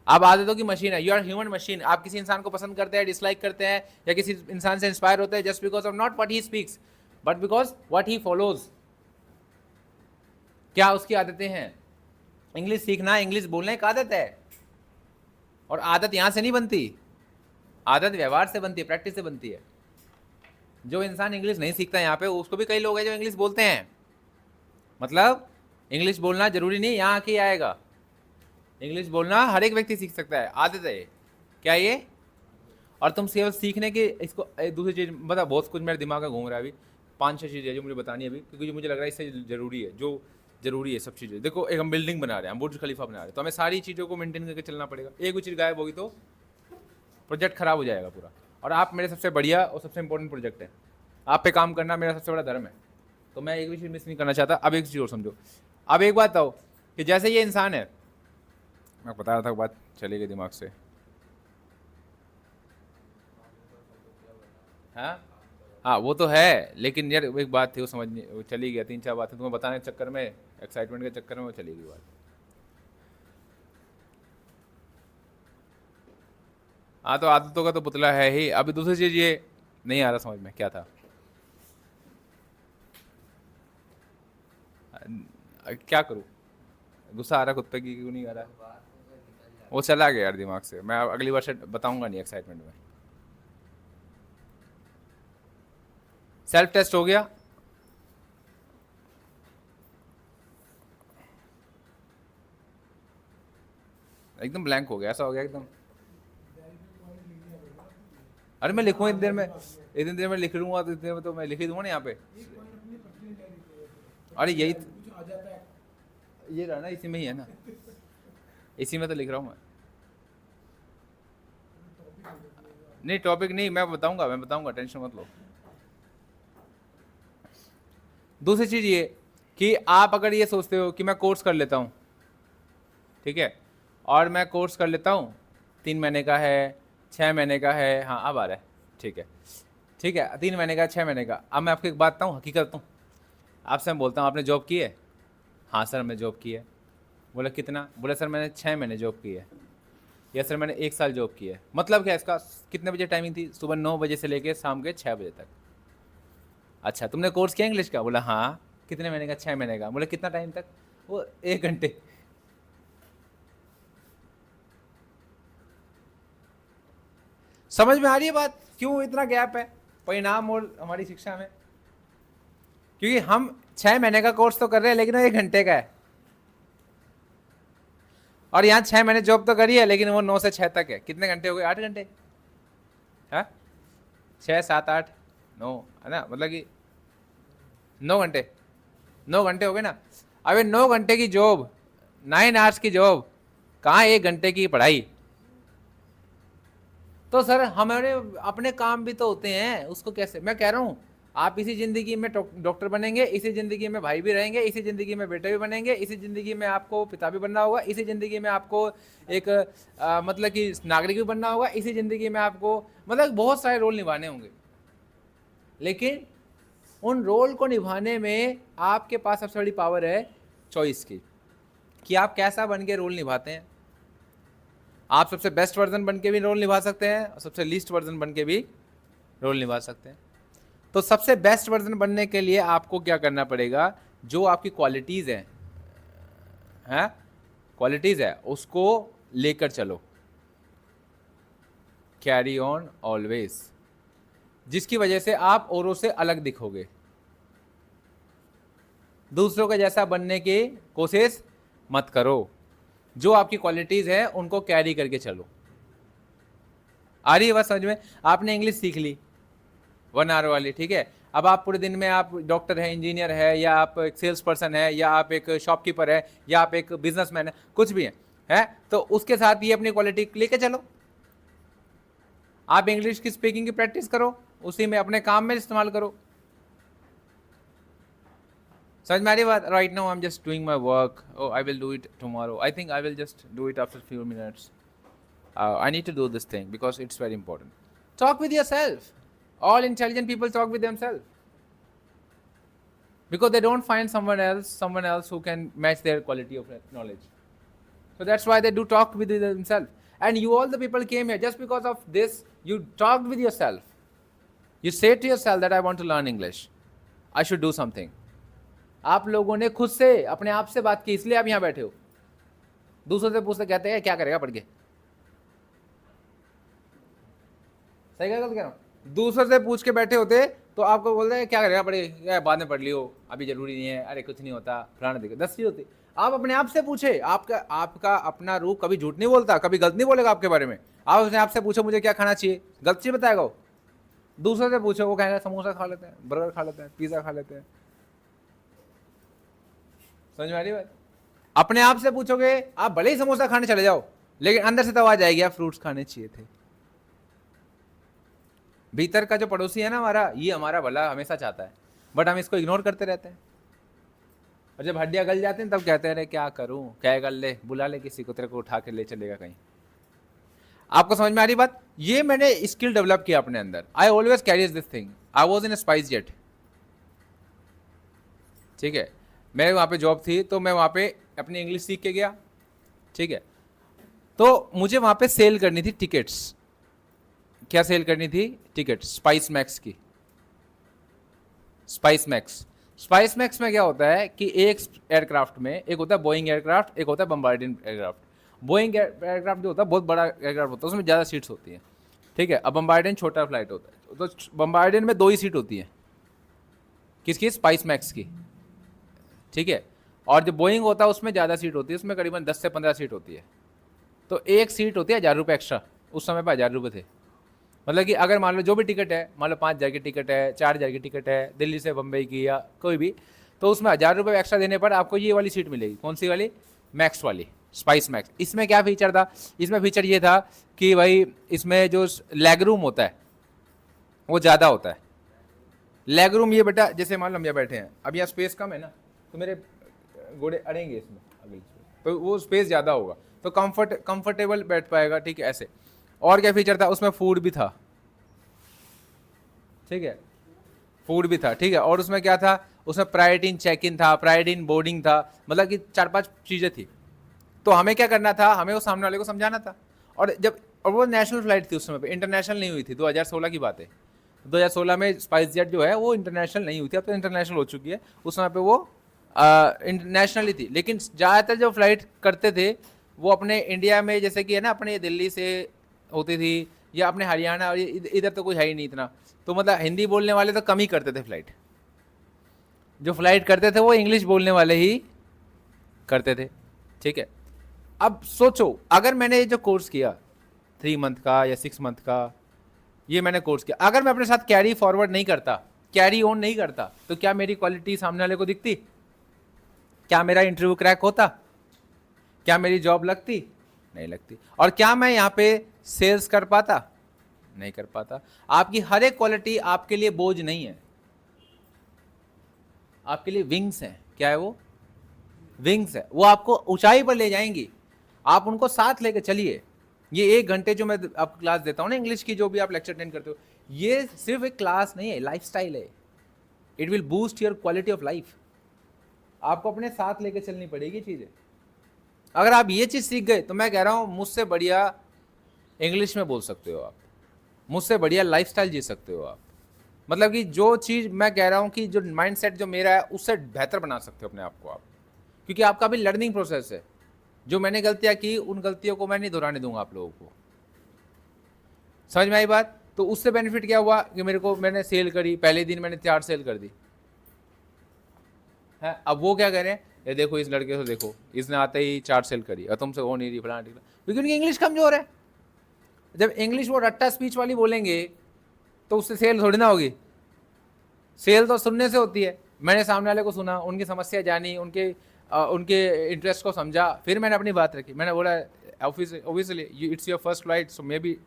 आप आदतों की मशीन है। You are human machine. आप किसी इंसान को पसंद करते हैं, डिसलाइक करते हैं, या किसी इंसान से इंस्पायर होते हैं just because of not what he speaks but because what he follows. क्या उसकी आदतें हैं? इंग्लिश सीखना, इंग्लिश बोलना एक आदत है, और आदत यहां से नहीं बनती, आदत व्यवहार से बनती है, प्रैक्टिस से बनती है। जो इंसान इंग्लिश नहीं सीखता यहाँ पे, उसको भी कई लोग हैं जो इंग्लिश बोलते हैं। मतलब इंग्लिश बोलना जरूरी नहीं यहाँ आके आएगा। इंग्लिश बोलना हर एक व्यक्ति सीख सकता है, आदत है। क्या ये? और तुम केवल सीखने की इसको दूसरी चीज़ बता। बहुत कुछ मेरे दिमाग में घूम रहा है अभी, 5-6 चीज़ें जो मुझे बतानी है अभी, क्योंकि मुझे लग रहा है इससे जरूरी है, जो जरूरी है सब चीज़ें। देखो, एक हम बिल्डिंग बना रहे हैं, हम बुर्ज खलीफा बना रहे हैं, तो हमें सारी चीज़ों को मेंटेन करके चलना पड़ेगा। एक भी चीज़ गायब होगी तो प्रोजेक्ट खराब हो जाएगा पूरा। और आप मेरे सबसे बढ़िया और सबसे इंपॉर्टेंट प्रोजेक्ट है, आप पे काम करना मेरा सबसे बड़ा धर्म है, तो मैं एक भी चीज़ मिस नहीं करना चाहता। अब एक चीज़ और समझो। अब एक बात बताओ कि जैसे ये इंसान है, मैं बता रहा था, बात चली गई दिमाग से। हाँ वो तो है, लेकिन यार एक बात थी वो समझ नहीं, वो चली गया। 3-4 बातें तुम्हें बताने के चक्कर में, एक्साइटमेंट के चक्कर में वो चली गई बात। हाँ तो आदतों का तो पुतला है ही। अभी दूसरी चीज़ ये नहीं आ रहा समझ में, क्या था? क्या करूँ? गुस्सा आ रहा खुद पे कि क्यों नहीं आ रहा? वो चला गया यार दिमाग से। मैं अगली बार से बताऊंगा नहीं एक्साइटमेंट में। सेल्फ टेस्ट हो गया। एकदम ब्लैंक हो गया, ऐसा हो गया एकदम। अरे मैं लिखूँ इतनी देर में लिख लूंगा, तो इतनी देर में तो मैं लिख ही दूंगा ना यहाँ पे। अरे यही ये रहा ना, इसी में ही है ना, इसी में तो लिख रहा हूँ मैं। नहीं टॉपिक नहीं, मैं बताऊंगा, टेंशन मत लो। दूसरी चीज़ ये कि आप अगर ये सोचते हो कि मैं कोर्स कर लेता हूँ, ठीक है, और मैं कोर्स कर लेता हूँ, 3 महीने का है, 6 महीने का है, हाँ अब आ रहा है, ठीक है 3 महीने का, 6 महीने का। अब मैं आपको एक बात बताऊँ, हकीकत बताऊँ आपसे, मैं बोलता हूँ आपने जॉब की है? हाँ सर मैंने जॉब की है। बोला कितना? बोला सर मैंने 6 महीने जॉब की है। या सर मैंने 1 साल जॉब की है। मतलब क्या इसका? कितने बजे टाइमिंग थी? सुबह 9 बजे से लेकर शाम के 6 बजे तक। अच्छा तुमने कोर्स किया इंग्लिश का? बोला हाँ। कितने महीने का? 6 महीने का। बोला कितना टाइम तक? वो 1 घंटे। समझ में आ रही है बात? क्यों इतना गैप है परिणाम और हमारी शिक्षा में? क्योंकि हम 6 महीने का कोर्स तो कर रहे हैं, लेकिन वो 1 घंटे का है। और यहाँ 6 महीने जॉब तो करी है, लेकिन वो 9 से 6 तक है। कितने घंटे हो गए? 8 घंटे, है 6 7 8 9 है ना, मतलब कि 9 घंटे, 9 घंटे हो गए ना। अबे 9 घंटे की जॉब, 9 आवर्स की जॉब, कहाँ 1 घंटे की पढ़ाई। तो सर हमारे अपने काम भी तो होते हैं, उसको कैसे, मैं कह रहा हूँ आप इसी ज़िंदगी में डॉक्टर बनेंगे, इसी ज़िंदगी में भाई भी रहेंगे, इसी ज़िंदगी में बेटे भी बनेंगे, इसी ज़िंदगी में आपको पिता भी बनना होगा, इसी ज़िंदगी में आपको एक मतलब कि नागरिक भी बनना होगा, इसी ज़िंदगी में आपको मतलब बहुत सारे रोल निभाने होंगे। लेकिन उन रोल को निभाने में आपके पास सबसे बड़ी पावर है चॉइस की, कि आप कैसा बन के रोल निभाते हैं। आप सबसे बेस्ट वर्जन बन के भी रोल निभा सकते हैं और सबसे लीस्ट वर्जन बन के भी रोल निभा सकते हैं। तो सबसे बेस्ट वर्जन बनने के लिए आपको क्या करना पड़ेगा, जो आपकी क्वालिटीज़ हैं क्वालिटीज़ है उसको लेकर चलो, कैरी ऑन ऑलवेज, जिसकी वजह से आप औरों से अलग दिखोगे। दूसरों के जैसा बनने की कोशिश मत करो, जो आपकी क्वालिटीज़ है उनको कैरी करके चलो। आ रही है बात समझ में? आपने इंग्लिश सीख ली 1 आवर वाली, ठीक है। अब आप पूरे दिन में आप डॉक्टर है, इंजीनियर है, या आप एक सेल्स पर्सन है, या आप एक शॉपकीपर है, या आप एक बिजनेसमैन है, कुछ भी है तो उसके साथ ये अपनी क्वालिटी लेके चलो। आप इंग्लिश की स्पीकिंग की प्रैक्टिस करो, उसी में अपने काम में इस्तेमाल करो। समझ में आ रही बात? Right now I am just doing my work, I will do it tomorrow, I think I will just do it after few minutes, I need to do this thing because it's very important. Talk with yourself. All intelligent people talk with themselves because they don't find someone else who can match their quality of knowledge. So that's why they do talk with themselves. And you, all the people came here just because of this. You talked with yourself. You say to yourself that I want to learn English. I should do something. आप लोगों ने खुद से अपने आप से बात की, इसलिए आप यहाँ बैठे हो। दूसरों से पूछते कहते हैं क्या करेगा पढ़ के। सही कह रहा हूँ? दूसरों से पूछ के बैठे होते तो आपको बोलते हैं क्या करेगा पढ़े, बाद में पढ़ लियो, अभी जरूरी नहीं है, अरे कुछ नहीं होता, फलाना देखो 10 होती। आप अपने आप से पूछे, आपका अपना रूह कभी झूठ नहीं बोलता, कभी गलत नहीं बोलेगा आपके बारे में। आप अपने आप से पूछो मुझे क्या खाना चाहिए, गलत चीज बताएगा वो। दूसरों से पूछो, वो कहेगा समोसा खा लेते हैं, बर्गर खा लेते हैं, पिज्जा खा लेते हैं। समझ में आ रही बात? अपने आप से पूछोगे, आप भले ही समोसा खाने चले जाओ, लेकिन अंदर से तो आवाज आएगी आप फ्रूट्स खाने चाहिए थे। भीतर का जो पड़ोसी है ना हमारा, ये हमारा भला हमेशा चाहता है, बट हम इसको इग्नोर करते रहते हैं। और जब हड्डियां गल जाते हैं तब कहते हैं अरे क्या करूं, क्या कर ले, बुला ले किसी को, तेरे को उठा के ले चलेगा कहीं। आपको समझ में आ रही बात? ये मैंने स्किल डेवलप किया अपने अंदर। I always carries this thing. I was in spice jet, ठीक है। मेरे वहाँ पे जॉब थी तो मैं वहाँ पे अपनी इंग्लिश सीख के गया, ठीक है। तो मुझे वहाँ पे सेल करनी थी टिकट्स। क्या सेल करनी थी? टिकट, स्पाइस मैक्स की। स्पाइस मैक्स में क्या होता है कि एक एयरक्राफ्ट में, एक होता है बोइंग एयरक्राफ्ट, एक होता है बम्बार्डियन एयरक्राफ्ट। बोइंग एयरक्राफ्ट जो होता है बहुत बड़ा एयरक्राफ्ट होता है, उसमें ज़्यादा सीट्स होती हैं, ठीक है। अब बम्बार्डियन छोटा फ्लाइट होता है, तो बम्बार्डियन में 2 ही सीट होती है। किसकी? स्पाइस मैक्स की, ठीक है। और जो बोइंग होता है उसमें ज़्यादा सीट होती है, उसमें करीबन 10 से 15 सीट होती है। तो एक सीट होती है 1000 रुपये एक्स्ट्रा, उस समय पर 1000 रुपये थे। मतलब कि अगर मान लो जो भी टिकट है, मान लो 5000 की टिकट है, 4000 की टिकट है, दिल्ली से बम्बई की या कोई भी, तो उसमें 1000 रुपये एक्स्ट्रा देने पर आपको ये वाली सीट मिलेगी। कौन सी वाली? मैक्स वाली, स्पाइस मैक्स। इसमें क्या फीचर था? इसमें फीचर ये था कि भाई इसमें जो लेग रूम होता है वो ज़्यादा होता है। लेग रूम ये बेटा, जैसे मान लो हम यहाँ बैठे हैं, अब यहाँ स्पेस कम है ना, तो मेरे घोड़े अड़ेंगे इसमें अगली, तो वो स्पेस ज़्यादा होगा, तो कंफर्टेबल बैठ पाएगा, ठीक है ऐसे। और क्या फीचर था? उसमें फूड भी था, ठीक है, फूड भी था, ठीक है। और उसमें क्या था? उसमें प्रायोरिटी इन चेक इन था, प्रायोरिटी इन बोर्डिंग था, मतलब कि 4-5 चीज़ें थी। तो हमें क्या करना था? हमें वो सामने वाले को समझाना था। और वो नेशनल फ्लाइट थी उस समय पे, इंटरनेशनल नहीं हुई थी। 2016 की बात है। 2016 में स्पाइस जेट जो है वो इंटरनेशनल नहीं हुई थी, अब तो इंटरनेशनल हो चुकी है। उस समय पे वो इंटरनेशनल ही थी। लेकिन ज़्यादातर जो फ्लाइट करते थे वो अपने इंडिया में, जैसे कि है ना, अपने दिल्ली से होती थी, या अपने हरियाणा, और इधर तो कोई है ही नहीं इतना, तो मतलब हिंदी बोलने वाले तो कम ही करते थे फ्लाइट। जो फ्लाइट करते थे वो इंग्लिश बोलने वाले ही करते थे, ठीक है। अब सोचो, अगर मैंने ये जो कोर्स किया 3 मंथ का या 6 मंथ का, ये मैंने कोर्स किया। अगर मैं अपने साथ कैरी फॉरवर्ड नहीं करता, कैरी ऑन नहीं करता, तो क्या मेरी क्वालिटी सामने वाले को दिखती? क्या मेरा इंटरव्यू क्रैक होता? क्या मेरी जॉब लगती? नहीं लगती। और क्या मैं यहाँ पे सेल्स कर पाता? नहीं कर पाता। आपकी हर एक क्वालिटी आपके लिए बोझ नहीं है, आपके लिए विंग्स हैं। क्या है वो? विंग्स है। वो आपको ऊंचाई पर ले जाएंगी, आप उनको साथ लेके चलिए। ये 1 घंटे जो मैं आपको क्लास देता हूँ ना इंग्लिश की, जो भी आप लेक्चर अटेंड करते हो, ये सिर्फ एक क्लास नहीं है, लाइफस्टाइल है। It will boost your quality of life. आपको अपने साथ लेके चलनी पड़ेगी चीज़ें। अगर आप ये चीज़ सीख गए तो मैं कह रहा हूँ मुझसे बढ़िया इंग्लिश में बोल सकते हो आप, मुझसे बढ़िया लाइफस्टाइल जी सकते हो आप। मतलब कि जो चीज़ मैं कह रहा हूँ कि जो माइंडसेट जो मेरा है उससे बेहतर बना सकते हो अपने आप को आप, क्योंकि आपका भी लर्निंग प्रोसेस है। जो मैंने गलतियाँ की उन गलतियों को मैं नहीं दोहराने दूंगा आप लोगों को। समझ में आई बात? तो उससे बेनिफिट क्या हुआ कि मैंने सेल करी, पहले दिन मैंने 4 सेल कर दी है। अब वो क्या करें, ये देखो इस लड़के से, देखो इसने आते ही 4 सेल करी और तुमसे हो नहीं रही, फलाना ढिकला, क्योंकि उनकी इंग्लिश कमजोर है। जब इंग्लिश वो रट्टा स्पीच वाली बोलेंगे तो उससे सेल थोड़ी ना होगी। सेल तो सुनने से होती है। मैंने सामने वाले को सुना, उनकी समस्या जानी, उनके इंटरेस्ट को समझा, फिर मैंने अपनी बात रखी। मैंने बोला obviously it's your first flight, so may be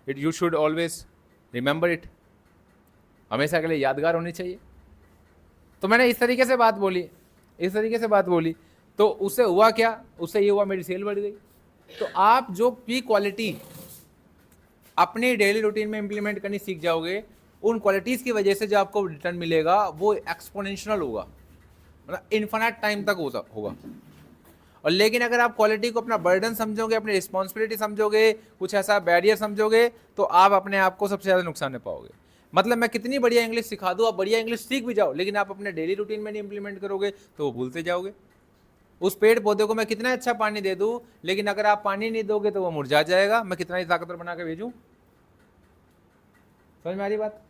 it you should always remember it, हमेशा के लिए यादगार होनी चाहिए। तो मैंने इस तरीके से बात बोली, तो उससे हुआ क्या? उससे ये हुआ मेरी सेल बढ़ गई। तो आप जो भी क्वालिटी अपने डेली रूटीन में इंप्लीमेंट करनी सीख जाओगे, उन क्वालिटीज़ की वजह से जो आपको रिटर्न मिलेगा वो एक्सपोनेंशियल होगा, मतलब इन्फिनिट टाइम तक होगा। और लेकिन अगर आप क्वालिटी को अपना बर्डन समझोगे, अपनी रिस्पॉन्सिबिलिटी समझोगे, कुछ ऐसा बैरियर समझोगे, तो आप अपने आप को सबसे ज़्यादा नुकसान में पाओगे। मतलब मैं कितनी बढ़िया इंग्लिश सिखा दूँ, आप बढ़िया इंग्लिश सीख भी जाओ, लेकिन आप अपने डेली रूटीन में नहीं इंप्लीमेंट करोगे तो वो भूलते जाओगे। उस पेड़ पौधे को मैं कितना अच्छा पानी दे दूँ, लेकिन अगर आप पानी नहीं दोगे तो वो मुरझा जाएगा, मैं कितना ही ताकतवर बना के भेजूँ। समझ में आ रही बात?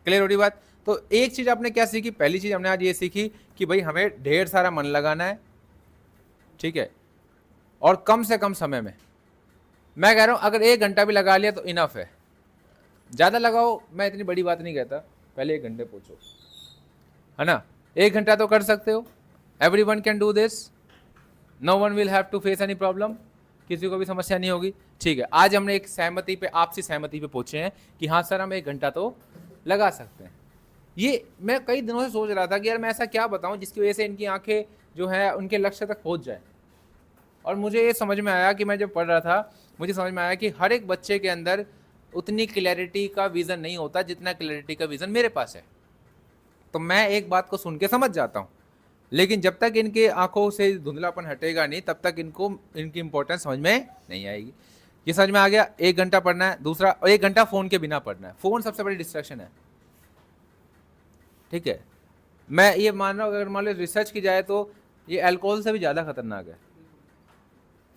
क्लियर हो रही बात? तो एक चीज़ आपने क्या सीखी? पहली चीज़ हमने आज ये सीखी कि भाई हमें ढेर सारा मन लगाना है, ठीक है, और कम से कम समय में। मैं कह रहा हूँ अगर 1 घंटा भी लगा लिया तो इनफ है। ज़्यादा लगाओ, मैं इतनी बड़ी बात नहीं कहता, पहले 1 घंटे पूछो, है ना। 1 घंटा तो कर सकते हो, everyone can do this, no one will have to face any problem, किसी को भी समस्या नहीं होगी, ठीक है। आज हमने एक सहमति पे, आपसी सहमति पे पहुंचे हैं कि हाँ सर हम 1 घंटा तो लगा सकते हैं। ये मैं कई दिनों से सोच रहा था कि यार मैं ऐसा क्या बताऊं जिसकी वजह से इनकी आंखें जो है उनके लक्ष्य तक पहुंच जाए। और मुझे ये समझ में आया कि मैं जब पढ़ रहा था, मुझे समझ में आया कि हर एक बच्चे के अंदर उतनी क्लैरिटी का विज़न नहीं होता जितना क्लैरिटी का विज़न मेरे पास है। तो मैं एक बात को सुन के समझ जाता हूँ, लेकिन जब तक इनके आंखों से धुंधलापन हटेगा नहीं तब तक इनको इनकी इंपॉर्टेंस समझ में नहीं आएगी। ये समझ में आ गया? 1 घंटा पढ़ना है। दूसरा, 1 घंटा फ़ोन के बिना पढ़ना है। फ़ोन सबसे बड़ी डिस्ट्रैक्शन है, ठीक है। मैं ये मान रहा हूँ अगर मान लो रिसर्च की जाए तो ये अल्कोहल से भी ज़्यादा खतरनाक है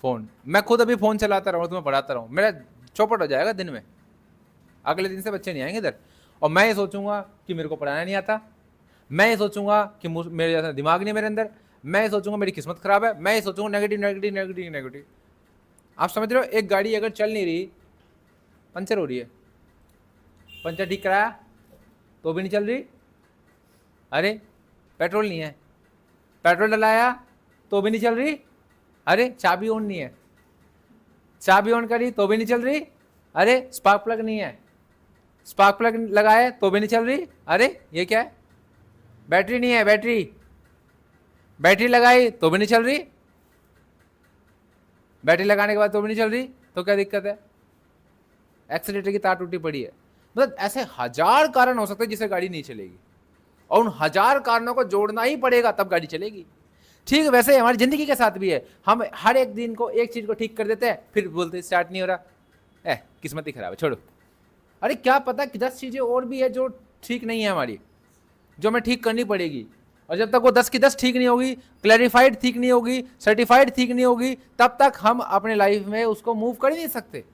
फ़ोन। मैं खुद अभी फ़ोन चलाता रहूँ, तुम्हें पढ़ाता रहूँ, मेरा चौपट हो जाएगा दिन में, अगले दिन से बच्चे नहीं आएंगे इधर। और मैं ये सोचूंगा कि मेरे को पढ़ाना नहीं आता, मैं ये सोचूंगा कि मेरे जैसा दिमाग नहीं मेरे अंदर, मैं ये सोचूंगा मेरी किस्मत खराब है, मैं ये सोचूंगा नेगेटिव नेगेटिव नेगेटिव नेगेटिव। आप समझ रहे हो? एक गाड़ी अगर चल नहीं रही, पंचर हो रही है, पंचर ठीक कराया तो भी नहीं चल रही, अरे पेट्रोल नहीं है, पेट्रोल डलाया तो भी नहीं चल रही, अरे चाबी ऑन नहीं है, चाबी ऑन करी तो भी नहीं चल रही, अरे स्पार्क प्लग नहीं है, स्पार्क प्लग लगाए तो भी नहीं चल रही, अरे ये क्या है, बैटरी नहीं है, बैटरी लगाई तो भी नहीं चल रही, बैटरी लगाने के बाद तो भी नहीं चल रही, तो क्या दिक्कत है? एक्सीलेटर की तार टूटी पड़ी है। मतलब ऐसे 1000 कारण हो सकते हैं जिससे गाड़ी नहीं चलेगी, और उन 1000 कारणों को जोड़ना ही पड़ेगा तब गाड़ी चलेगी। ठीक वैसे हमारी जिंदगी के साथ भी है। हम हर एक दिन को एक चीज को ठीक कर देते हैं, फिर बोलते स्टार्ट नहीं हो रहा, किस्मत ही खराब है, छोड़ो। अरे क्या पता कि 10 चीजें और भी है जो ठीक नहीं है हमारी, जो हमें ठीक करनी पड़ेगी। और जब तक वो 10 की 10 ठीक नहीं होगी, क्लैरिफाइड ठीक नहीं होगी, सर्टिफाइड ठीक नहीं होगी, तब तक हम अपने लाइफ में उसको मूव कर ही नहीं सकते।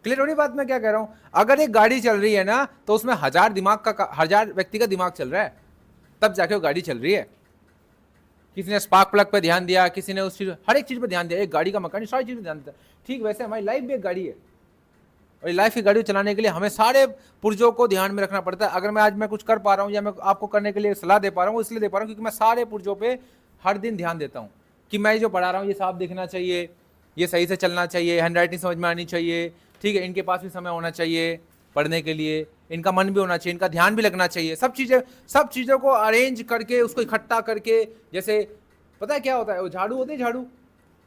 क्लियर हो रही बात मैं क्या कह रहा हूं? अगर एक गाड़ी चल रही है ना तो उसमें 1000 व्यक्ति का दिमाग चल रहा है, तब जाके वो गाड़ी चल रही है। किसी ने स्पार्क प्लग पर ध्यान दिया, किसी ने उस चीज, हर एक चीज पर ध्यान दिया। एक गाड़ी का मैकेनिक सारी चीज पर ध्यान देता है। ठीक वैसे हमारी लाइफ भी एक गाड़ी है। और लाइफ की गाड़ी चलाने के लिए हमें सारे पुर्जों को ध्यान में रखना पड़ता है। अगर मैं आज कुछ कर पा रहा हूँ या मैं आपको करने के लिए सलाह दे पा रहा हूँ, इसलिए दे पा रहा हूँ क्योंकि मैं सारे पुर्जों पे हर दिन ध्यान देता हूँ कि मैं जो पढ़ा रहा हूँ ये साफ दिखना चाहिए, ये सही से चलना चाहिए, हैंड राइटिंग समझ में आनी चाहिए, ठीक है, इनके पास भी समय होना चाहिए पढ़ने के लिए, इनका मन भी होना चाहिए, इनका ध्यान भी लगना चाहिए, सब चीज़ों को अरेंज करके उसको इकट्ठा करके। जैसे पता है क्या होता है, वो झाड़ू होती है,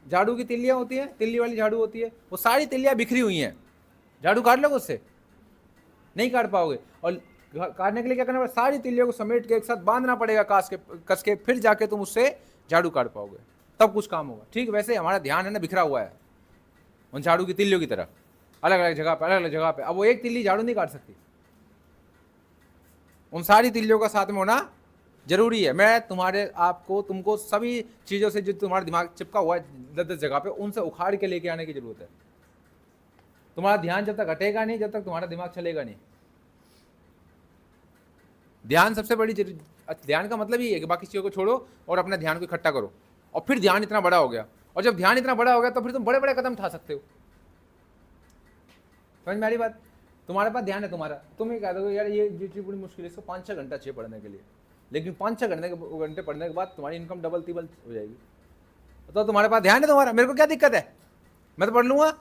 झाड़ू की तिल्लियाँ होती हैं, तिल्ली वाली झाड़ू होती है, वो सारी तिल्लियाँ बिखरी हुई हैं, झाड़ू काट लोगे उससे? नहीं काट पाओगे। और काटने के लिए क्या करना पड़ेगा, सारी तिल्लियों को समेट के एक साथ बांधना पड़ेगा कस के, फिर जाके तुम उससे झाड़ू काट पाओगे, तब कुछ काम होगा। ठीक वैसे हमारा ध्यान है ना बिखरा हुआ है उन झाड़ू की तिल्लियों की तरह, अलग अलग जगह पे। अब वो एक तिल्ली झाड़ू नहीं काट सकती, उन सारी तिल्लियों का साथ में होना जरूरी है। मैं तुमको सभी चीज़ों से जो तुम्हारा दिमाग चिपका हुआ है 10-10 जगह पे, उनसे उखाड़ के लेके आने की जरूरत है। तुम्हारा ध्यान जब तक हटेगा नहीं, जब तक तुम्हारा दिमाग चलेगा नहीं। ध्यान सबसे बड़ी ध्यान का मतलब ही है कि बाकी चीज़ों को छोड़ो और अपने ध्यान को इकट्ठा करो। और फिर ध्यान इतना बड़ा हो गया, और जब ध्यान इतना बड़ा हो गया तो फिर तुम बड़े बड़े कदम उठा सकते हो। समझ में आ रही बात? तुम्हारे पास ध्यान है तुम्हारा, तुम ये कह दोगे यार ये चीज़ बड़ी मुश्किल है, इसको 5-6 घंटा चाहिए पढ़ने के लिए, लेकिन 5-6 घंटे पढ़ने के बाद तुम्हारी इनकम डबल तिबल हो जाएगी। तो तुम्हारे पास ध्यान है तुम्हारा, मेरे को क्या दिक्कत है, मैं तो पढ़ लूँगा,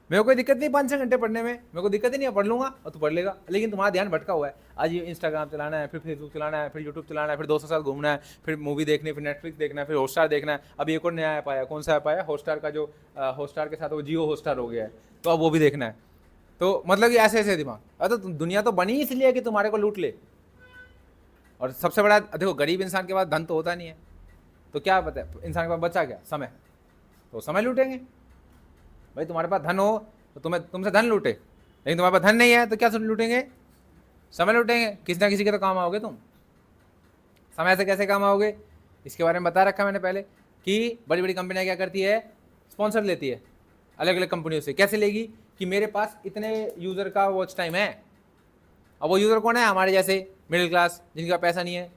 मेरे को कोई दिक्कत नहीं 5-6 घंटे पढ़ने में, मेरे को दिक्कत ही नहीं है, पढ़ लूँगा और तू पढ़ लेगा। लेकिन तुम्हारा ध्यान भटका हुआ है, आज ये इंस्टाग्राम चलाना है, फिर फेसबुक चलाना है, फिर यूट्यूब चलाना है, फिर दोस्तों के साथ घूमना है, फिर मूवी देखनी है, फिर नेटफ्लिक्स देखना है, फिर हॉटस्टार देखना है। अब एक और नया ऐप आया, कौन सा ऐप आया, हॉटस्टार का, जो हॉटस्टार के साथ वो जियो हॉटस्टार हो गया है, तो अब वो भी देखना है। तो मतलब कि ऐसे ऐसे दिमाग, अरे तो दुनिया तो बनी इसलिए कि तुम्हारे को लूट ले। और सबसे बड़ा देखो, गरीब इंसान के पास धन तो होता नहीं है, तो क्या पता है इंसान के पास बचा क्या, समय, तो समय लूटेंगे। भाई तुम्हारे पास धन हो तो तुमसे धन लूटे, लेकिन तुम्हारे पास धन नहीं है तो क्या लूटेंगे, समय लूटेंगे। किसी ना किसी के तो काम आओगे तुम। समय से कैसे काम आओगे, इसके बारे में बता रखा मैंने पहले कि बड़ी बड़ी कंपनियां क्या करती है, स्पॉन्सर लेती है अलग अलग कंपनियों से। कैसे लेगी, कि मेरे पास इतने यूज़र का वॉच टाइम है। अब वो यूज़र कौन है, हमारे जैसे मिडिल क्लास, जिनका पैसा नहीं है,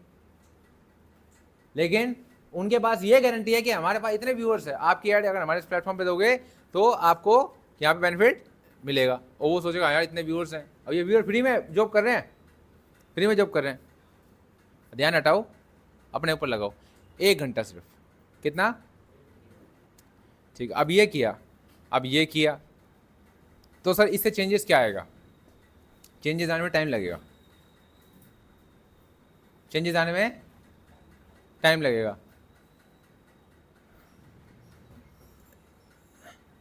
लेकिन उनके पास ये गारंटी है कि हमारे पास इतने व्यूअर्स है, आपकी ऐड अगर हमारे इस प्लेटफॉर्म पे दोगे तो आपको यहाँ पे बेनिफिट मिलेगा। और वो सोचेगा यार इतने व्यूअर्स हैं, अब ये व्यूअर फ्री में जॉब कर रहे हैं, फ्री में जॉब कर रहे हैं। ध्यान हटाओ, अपने ऊपर लगाओ, 1 घंटा सिर्फ, कितना, ठीक। अब ये किया तो सर इससे चेंजेस क्या आएगा, चेंजेस आने में टाइम लगेगा, चेंजेस आने में टाइम लगेगा।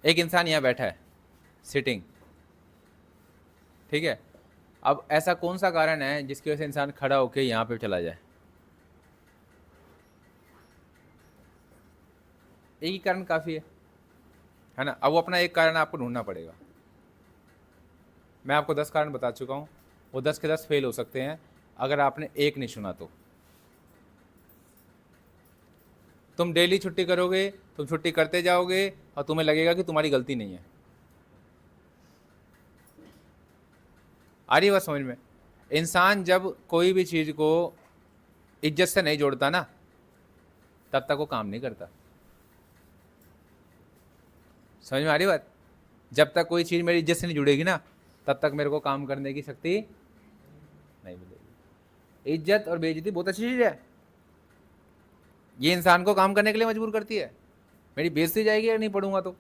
एक इंसान यहाँ बैठा है, सिटिंग, ठीक है। अब ऐसा कौन सा कारण है जिसकी वजह से इंसान खड़ा होकर यहाँ पे चला जाए, एक ही कारण काफ़ी है ना। अब वो अपना एक कारण आपको ढूंढना पड़ेगा। मैं आपको 10 कारण बता चुका हूँ, वो 10 के 10 फेल हो सकते हैं अगर आपने एक नहीं सुना तो। तुम डेली छुट्टी करोगे, तुम छुट्टी करते जाओगे और तुम्हें लगेगा कि तुम्हारी गलती नहीं है। आ रही बात समझ में? इंसान जब कोई भी चीज़ को इज्जत से नहीं जोड़ता ना, तब तक वो काम नहीं करता। समझ में आ रही बात? जब तक कोई चीज़ मेरी इज्जत से नहीं जुड़ेगी ना, तब तक मेरे को काम करने की शक्ति नहीं मिलेगी। इज्जत और बेइज्जती बहुत अच्छी चीज़ है, ये इंसान को काम करने के लिए मजबूर करती है। मेरी बेइज्जती जाएगी अगर नहीं पढ़ूंगा तो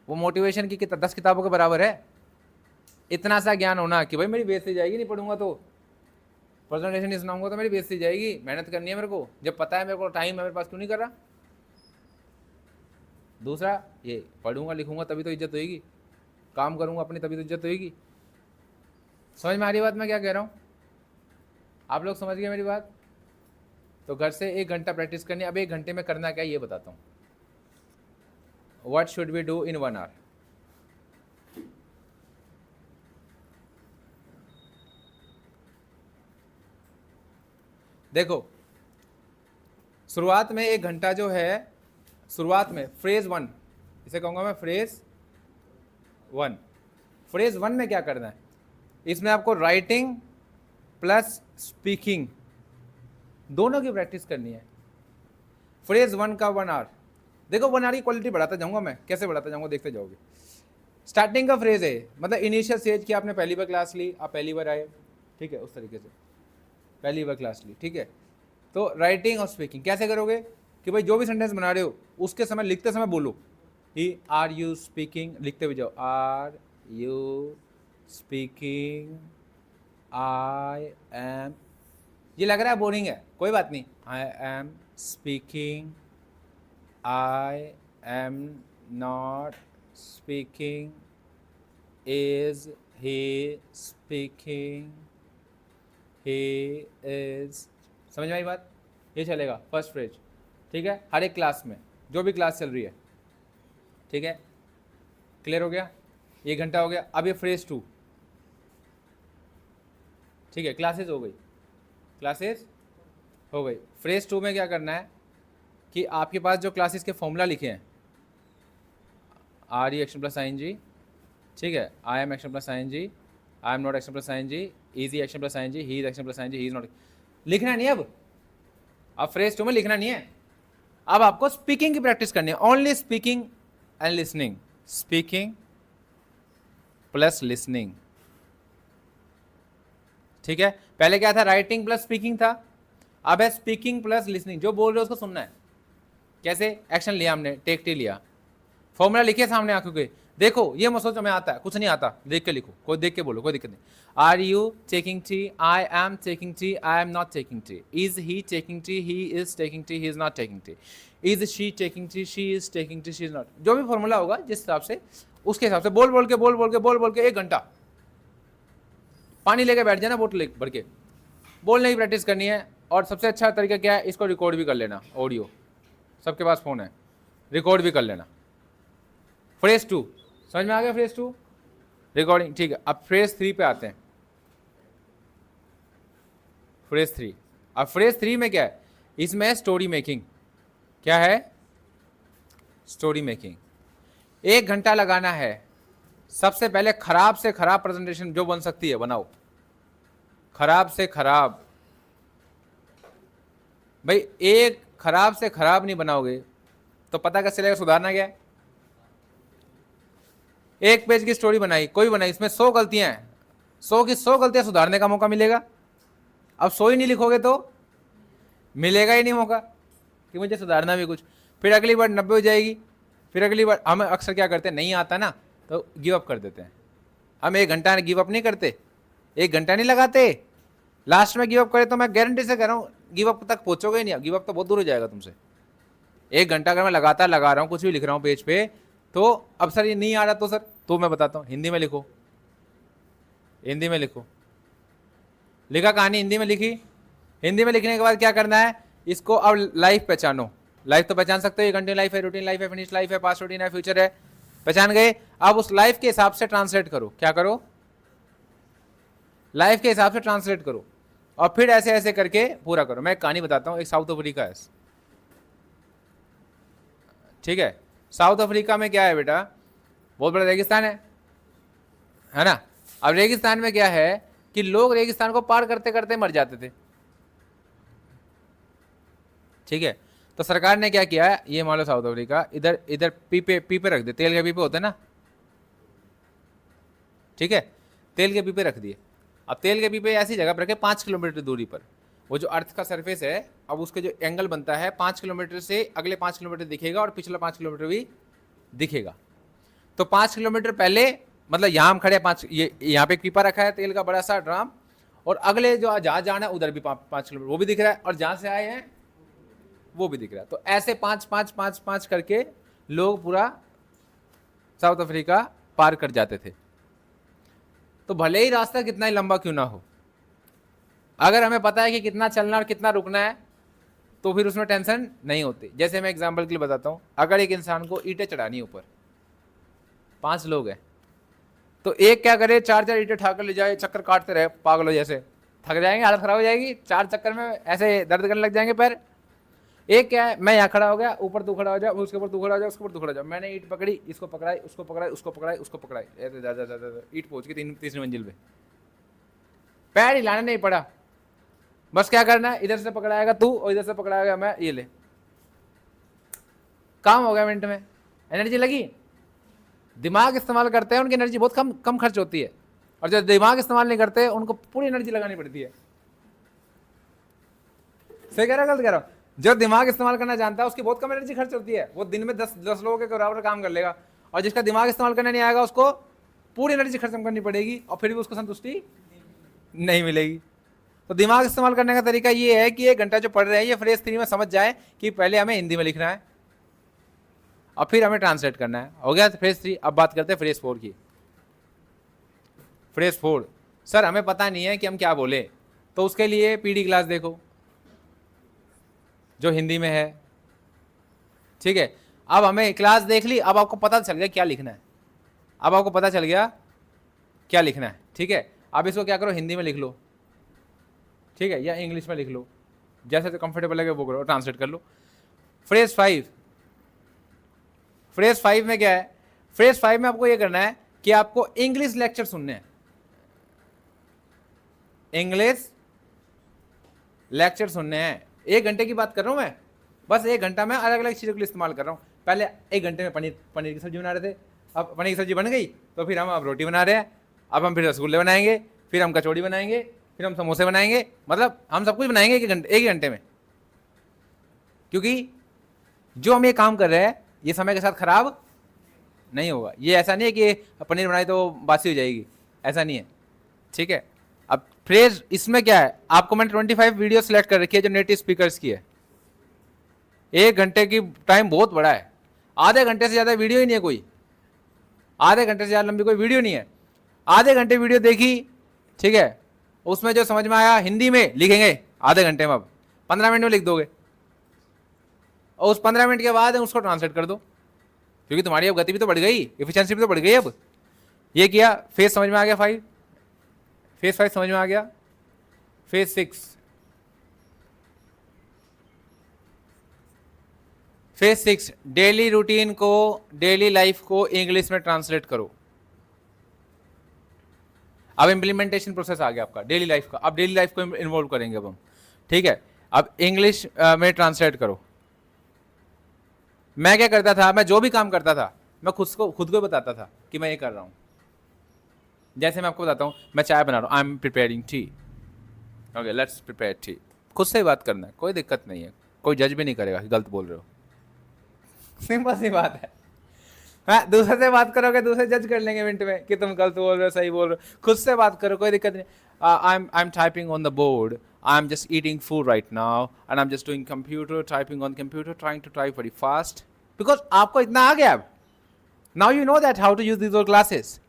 वो मोटिवेशन की 10 किताबों के बराबर है। इतना सा ज्ञान होना कि भाई मेरी बेइज्जती जाएगी नहीं पढ़ूंगा तो, प्रेजेंटेशन नहीं सुनाऊंगा तो मेरी बेइज्जती जाएगी, मेहनत करनी है मेरे को, जब पता है मेरे को टाइम है मेरे पास, क्यों नहीं कर रहा। दूसरा ये पढ़ूंगा लिखूंगा तभी तो इज्जत होएगी, काम करूंगा अपनी तभी तो इज्जत होएगी। समझ में आ रही बात मैं क्या कह रहा हूँ? आप लोग समझ गए मेरी बात? तो घर से 1 घंटा प्रैक्टिस करनी है। अब 1 घंटे में करना क्या ये बताता हूँ। What should we do in 1 hour? देखो, शुरुआत में 1 घंटा जो है, शुरुआत में फ्रेज 1, इसे कहूँगा मैं फ्रेज 1। फ्रेज 1 में क्या करना है, इसमें आपको राइटिंग प्लस स्पीकिंग दोनों की प्रैक्टिस करनी है। फ्रेज 1 का 1 आवर। देखो 1 आवर की क्वालिटी बढ़ाता जाऊंगा मैं, कैसे बढ़ाता जाऊंगा देखते जाओगे। स्टार्टिंग का फ्रेज है, मतलब इनिशियल स्टेज की आपने पहली बार क्लास ली, आप पहली बार आए, ठीक है, उस तरीके से पहली बार क्लास ली, ठीक है। तो राइटिंग और स्पीकिंग कैसे करोगे कि भाई जो भी सेंटेंस बना रहे हो उसके समय, लिखते समय बोलो ही आर यू स्पीकिंग, लिखते हुए जाओ are you speaking, I am, ये लग रहा है बोरिंग है, कोई बात नहीं, I am speaking, I am not speaking, is he speaking, he is, समझ में आई बात, ये चलेगा फर्स्ट फ्रेज, ठीक है, हर एक क्लास में, जो भी क्लास चल रही है, ठीक है, क्लियर हो गया, 1 घंटा हो गया। अब ये फ्रेज 2, ठीक है, क्लासेस हो गई, क्लासेस हो गई। फ्रेज 2 में क्या करना है कि आपके पास जो क्लासेस के फॉर्मूला लिखे हैं, are E action plus I N G, ठीक है, I am action plus I N G, I am not action plus I N G, is he action plus I N G, he is action plus I N G, he is not, लिखना नहीं है अब phrase 2 में लिखना नहीं है, अब आपको स्पीकिंग की प्रैक्टिस करनी है, only speaking and listening, speaking plus listening, ठीक है। पहले क्या था, राइटिंग प्लस स्पीकिंग था, अब है स्पीकिंग प्लस लिसनिंग, जो बोल रहे हो उसको सुनना है। कैसे, एक्शन लिया हमने, टेक टी लिया, फॉर्मूला लिखे सामने आंखों के, देखो ये मत सोचो मैं आता है, कुछ नहीं आता, देख के लिखो, कोई देख के बोलो, कोई दिक्कत नहीं। Are you taking tea, I am taking tea, I am not taking tea, is he taking tea, he is taking tea, he is not taking tea, is she taking tea, she is taking tea, she is not, जो भी formula होगा जिस हिसाब से, उसके हिसाब से बोल बोल के बोल बोल के बोल बोल के 1 घंटा पानी लेके बैठ जाना, बोतल भर के, बोलने की प्रैक्टिस करनी है। और सबसे अच्छा तरीका क्या है, इसको रिकॉर्ड भी कर लेना, ऑडियो, सबके पास फ़ोन है, रिकॉर्ड भी कर लेना। फ्रेज 2 समझ में आ गया, फ्रेज 2 रिकॉर्डिंग, ठीक है। अब फ्रेज 3 पे आते हैं, फ्रेज 3। अब फ्रेज 3 में क्या है, इसमें स्टोरी मेकिंग, क्या है, स्टोरी मेकिंग। 1 घंटा लगाना है, सबसे पहले खराब से खराब प्रेजेंटेशन जो बन सकती है बनाओ, खराब से खराब, भाई एक खराब से खराब नहीं बनाओगे तो पता कैसे चलेगा सुधारना क्या है। 1 पेज की स्टोरी बनाई, कोई बनाई, इसमें 100 गलतियां हैं, 100 की 100 गलतियां सुधारने का मौका मिलेगा। अब 100 ही नहीं लिखोगे तो मिलेगा ही नहीं मौका कि मुझे सुधारना भी कुछ, फिर अगली बार 90 हो जाएगी, फिर अगली बार हम अक्सर क्या करते हैं, नहीं आता ना तो गिव अप कर देते हैं। हम 1 घंटा गिव अप नहीं करते, 1 घंटा नहीं लगाते, लास्ट में गिव अप करे तो मैं गारंटी से कह रहा हूँ गिव अप तक पहुंचोगे ही नहीं, गिव अप तो बहुत दूर हो जाएगा तुमसे। 1 घंटा अगर मैं लगातार लगा रहा हूँ, कुछ भी लिख रहा हूँ पेज पे, तो अब सर ये नहीं आ रहा तो सर, तो मैं बताता हूँ, हिंदी में लिखो, हिंदी में लिखो, लिखा कहानी हिंदी में लिखी, हिंदी में लिखने के बाद क्या करना है, इसको अब लाइफ पहचानो, लाइफ तो पहचान सकते हो, ये कंटिन्यू लाइफ है, रूटीन लाइफ है, फिनिश लाइफ है, पास्ट रूटीन है, फ्यूचर है, पहचान गए। अब उस लाइफ के हिसाब से ट्रांसलेट करो, क्या करो, लाइफ के हिसाब से ट्रांसलेट करो, और फिर ऐसे ऐसे करके पूरा करो। मैं एक कहानी बताता हूँ, एक साउथ अफ्रीका है, ठीक है, साउथ अफ्रीका में क्या है बेटा, बहुत बड़ा रेगिस्तान है ना। अब रेगिस्तान में क्या है कि लोग रेगिस्तान को पार करते करते मर जाते थे, ठीक है। तो सरकार ने क्या किया है, ये मान लो साउथ अफ्रीका, इधर इधर पीपे पीपे रख दे, तेल के पीपे होते हैं ना, ठीक है, तेल के पीपे रख दिए। अब तेल के पीपे ऐसी जगह पर रखे 5 किलोमीटर दूरी पर, वो जो अर्थ का सरफेस है, अब उसके जो एंगल बनता है 5 किलोमीटर से अगले 5 किलोमीटर दिखेगा और पिछला 5 किलोमीटर भी दिखेगा। तो 5 किलोमीटर पहले, मतलब यहाँ हम खड़े 5, ये यहाँ पे एक पीपा रखा है तेल का बड़ा सा ड्राम, और अगले जो जहाँ जाना है उधर भी 5 किलोमीटर वो भी दिख रहा है, और जहाँ से आए हैं वो भी दिख रहा है। तो ऐसे 5 करके लोग पूरा साउथ अफ्रीका पार कर जाते थे। तो भले ही रास्ता कितना ही लंबा क्यों ना हो, अगर हमें पता है कि कितना चलना और कितना रुकना है तो फिर उसमें टेंशन नहीं होती। जैसे मैं एग्जांपल के लिए बताता हूँ, अगर एक इंसान को ईंटें चढ़ानी ऊपर, 5 लोग हैं, तो एक क्या करे, 4 ईंटें उठाकर ले जाए, चक्कर काटते रहे पागलों जैसे, थक जाएंगे, हालत खराब हो जाएगी, 4 चक्कर में ऐसे दर्द करने लग जाएंगे पैर। एक क्या है, मैं यहाँ खड़ा हो गया, ऊपर तू खड़ा हो जा, उसके ऊपर तू खड़ा हो जा, उसके ऊपर तू खड़ा हो जा, मैंने ईंट पकड़ी, इसको पकड़ाई, उसको पकड़ाई, उसको पकड़ाई, उसको पकड़ाई, ऐसे जा ईंट पहुंच गई 3री मंजिल पे, पैर हिलाना नहीं पड़ा, बस क्या करना है, इधर से पकड़ाएगा तू और इधर से पकड़ाएगा मैं, ये ले, काम हो गया मिनट में, एनर्जी लगी, दिमाग इस्तेमाल करते हैं उनकी एनर्जी बहुत कम कम खर्च होती है, और जो दिमाग इस्तेमाल नहीं करते उनको पूरी एनर्जी लगानी पड़ती है। सही कह रहा गलत कह रहा हूं? जो दिमाग इस्तेमाल करना जानता है उसकी बहुत कम एनर्जी खर्च होती है, वो दिन में 10 लोगों के बराबर काम कर लेगा। और जिसका दिमाग इस्तेमाल करना नहीं आएगा उसको पूरी एनर्जी खर्च करनी पड़ेगी और फिर भी उसको संतुष्टि नहीं मिलेगी। तो दिमाग इस्तेमाल करने का तरीका ये है कि 1 घंटा जो पढ़ रहे हैं ये फ्रेज 3 में समझ जाए कि पहले हमें हिंदी में लिखना है और फिर हमें ट्रांसलेट करना है। हो गया फ्रेज 3। अब बात करते हैं फ्रेज 4 की। फ्रेज 4, सर हमें पता नहीं है कि हम क्या बोले, तो उसके लिए पीडी क्लास देखो जो हिंदी में है, ठीक है। अब हमें क्लास देख ली, अब आपको पता चल गया क्या लिखना है, अब आपको पता चल गया क्या लिखना है, ठीक है। अब इसको क्या करो, हिंदी में लिख लो, ठीक है, या इंग्लिश में लिख लो, जैसे तो कंफर्टेबल लगे वो करो, ट्रांसलेट कर लो। फ्रेज 5, फ्रेज 5 में क्या है, फ्रेज 5 में आपको ये करना है कि आपको इंग्लिश लेक्चर सुनने हैं, इंग्लिश लेक्चर सुनने हैं। 1 घंटे की बात कर रहा हूं मैं, बस 1 घंटा में अलग अलग चीज़ों के लिए इस्तेमाल कर रहा हूँ। पहले 1 घंटे में पनीर की सब्जी बना रहे थे, अब पनीर की सब्जी बन गई तो फिर हम अब रोटी बना रहे हैं, अब हम फिर रसगुल्ले बनाएंगे, फिर हम कचौड़ी बनाएंगे, फिर हम समोसे बनाएंगे, मतलब हम सब कुछ बनाएंगे 1 घंटे में। क्योंकि जो हम ये काम कर रहे हैं ये समय के साथ खराब नहीं होगा। ये ऐसा नहीं है कि पनीर बनाई तो बासी हो जाएगी, ऐसा नहीं है, ठीक है। अब फ्रेज इसमें क्या है, आपको मैंने 25 वीडियो सेलेक्ट कर रखी है जो नेटिव स्पीकर्स की है। 1 घंटे की टाइम बहुत बड़ा है, आधे घंटे से ज़्यादा वीडियो ही नहीं है कोई, आधे घंटे से ज़्यादा लंबी कोई वीडियो नहीं है। आधे घंटे वीडियो देखी, ठीक है, उसमें जो समझ में आया हिंदी में लिखेंगे आधे घंटे में, अब 15 मिनट में लिख दोगे, और उस 15 मिनट के बाद उसको ट्रांसलेट कर दो, क्योंकि तुम्हारी अब गति भी तो बढ़ गई, एफिशिएंसी भी तो बढ़ गई। अब ये किया, फेज समझ में आ गया, फेज 5 समझ में आ गया। फेज 6, फेज 6 डेली रूटीन को, डेली लाइफ को इंग्लिश में ट्रांसलेट करो। अब इम्प्लीमेंटेशन प्रोसेस आ गया आपका डेली लाइफ का, अब डेली लाइफ को इन्वॉल्व करेंगे अब हम, ठीक है। अब इंग्लिश में ट्रांसलेट करो। मैं क्या करता था, मैं जो भी काम करता था मैं खुद को बताता था कि मैं ये कर रहा हूँ। जैसे मैं आपको बताता हूँ, मैं चाय बना रहा हूँ, I am preparing T, okay let's prepare T. खुद से ही बात करना है, कोई दिक्कत नहीं है, कोई जज भी नहीं करेगा कि गलत बोल रहे हो, सिंपल सी बात है। हाँ, दूसरे से बात करोगे दूसरे जज कर लेंगे मिनट में कि तुम गलत बोल रहे हो सही बोल रहे हो। खुद से बात करो, कोई दिक्कत नहीं। I am typing on the board, I am just eating food right now and I am just doing computer, typing on computer, trying to type very fast, because आपको इतना आ गया अब। Now you know that how to use these classes.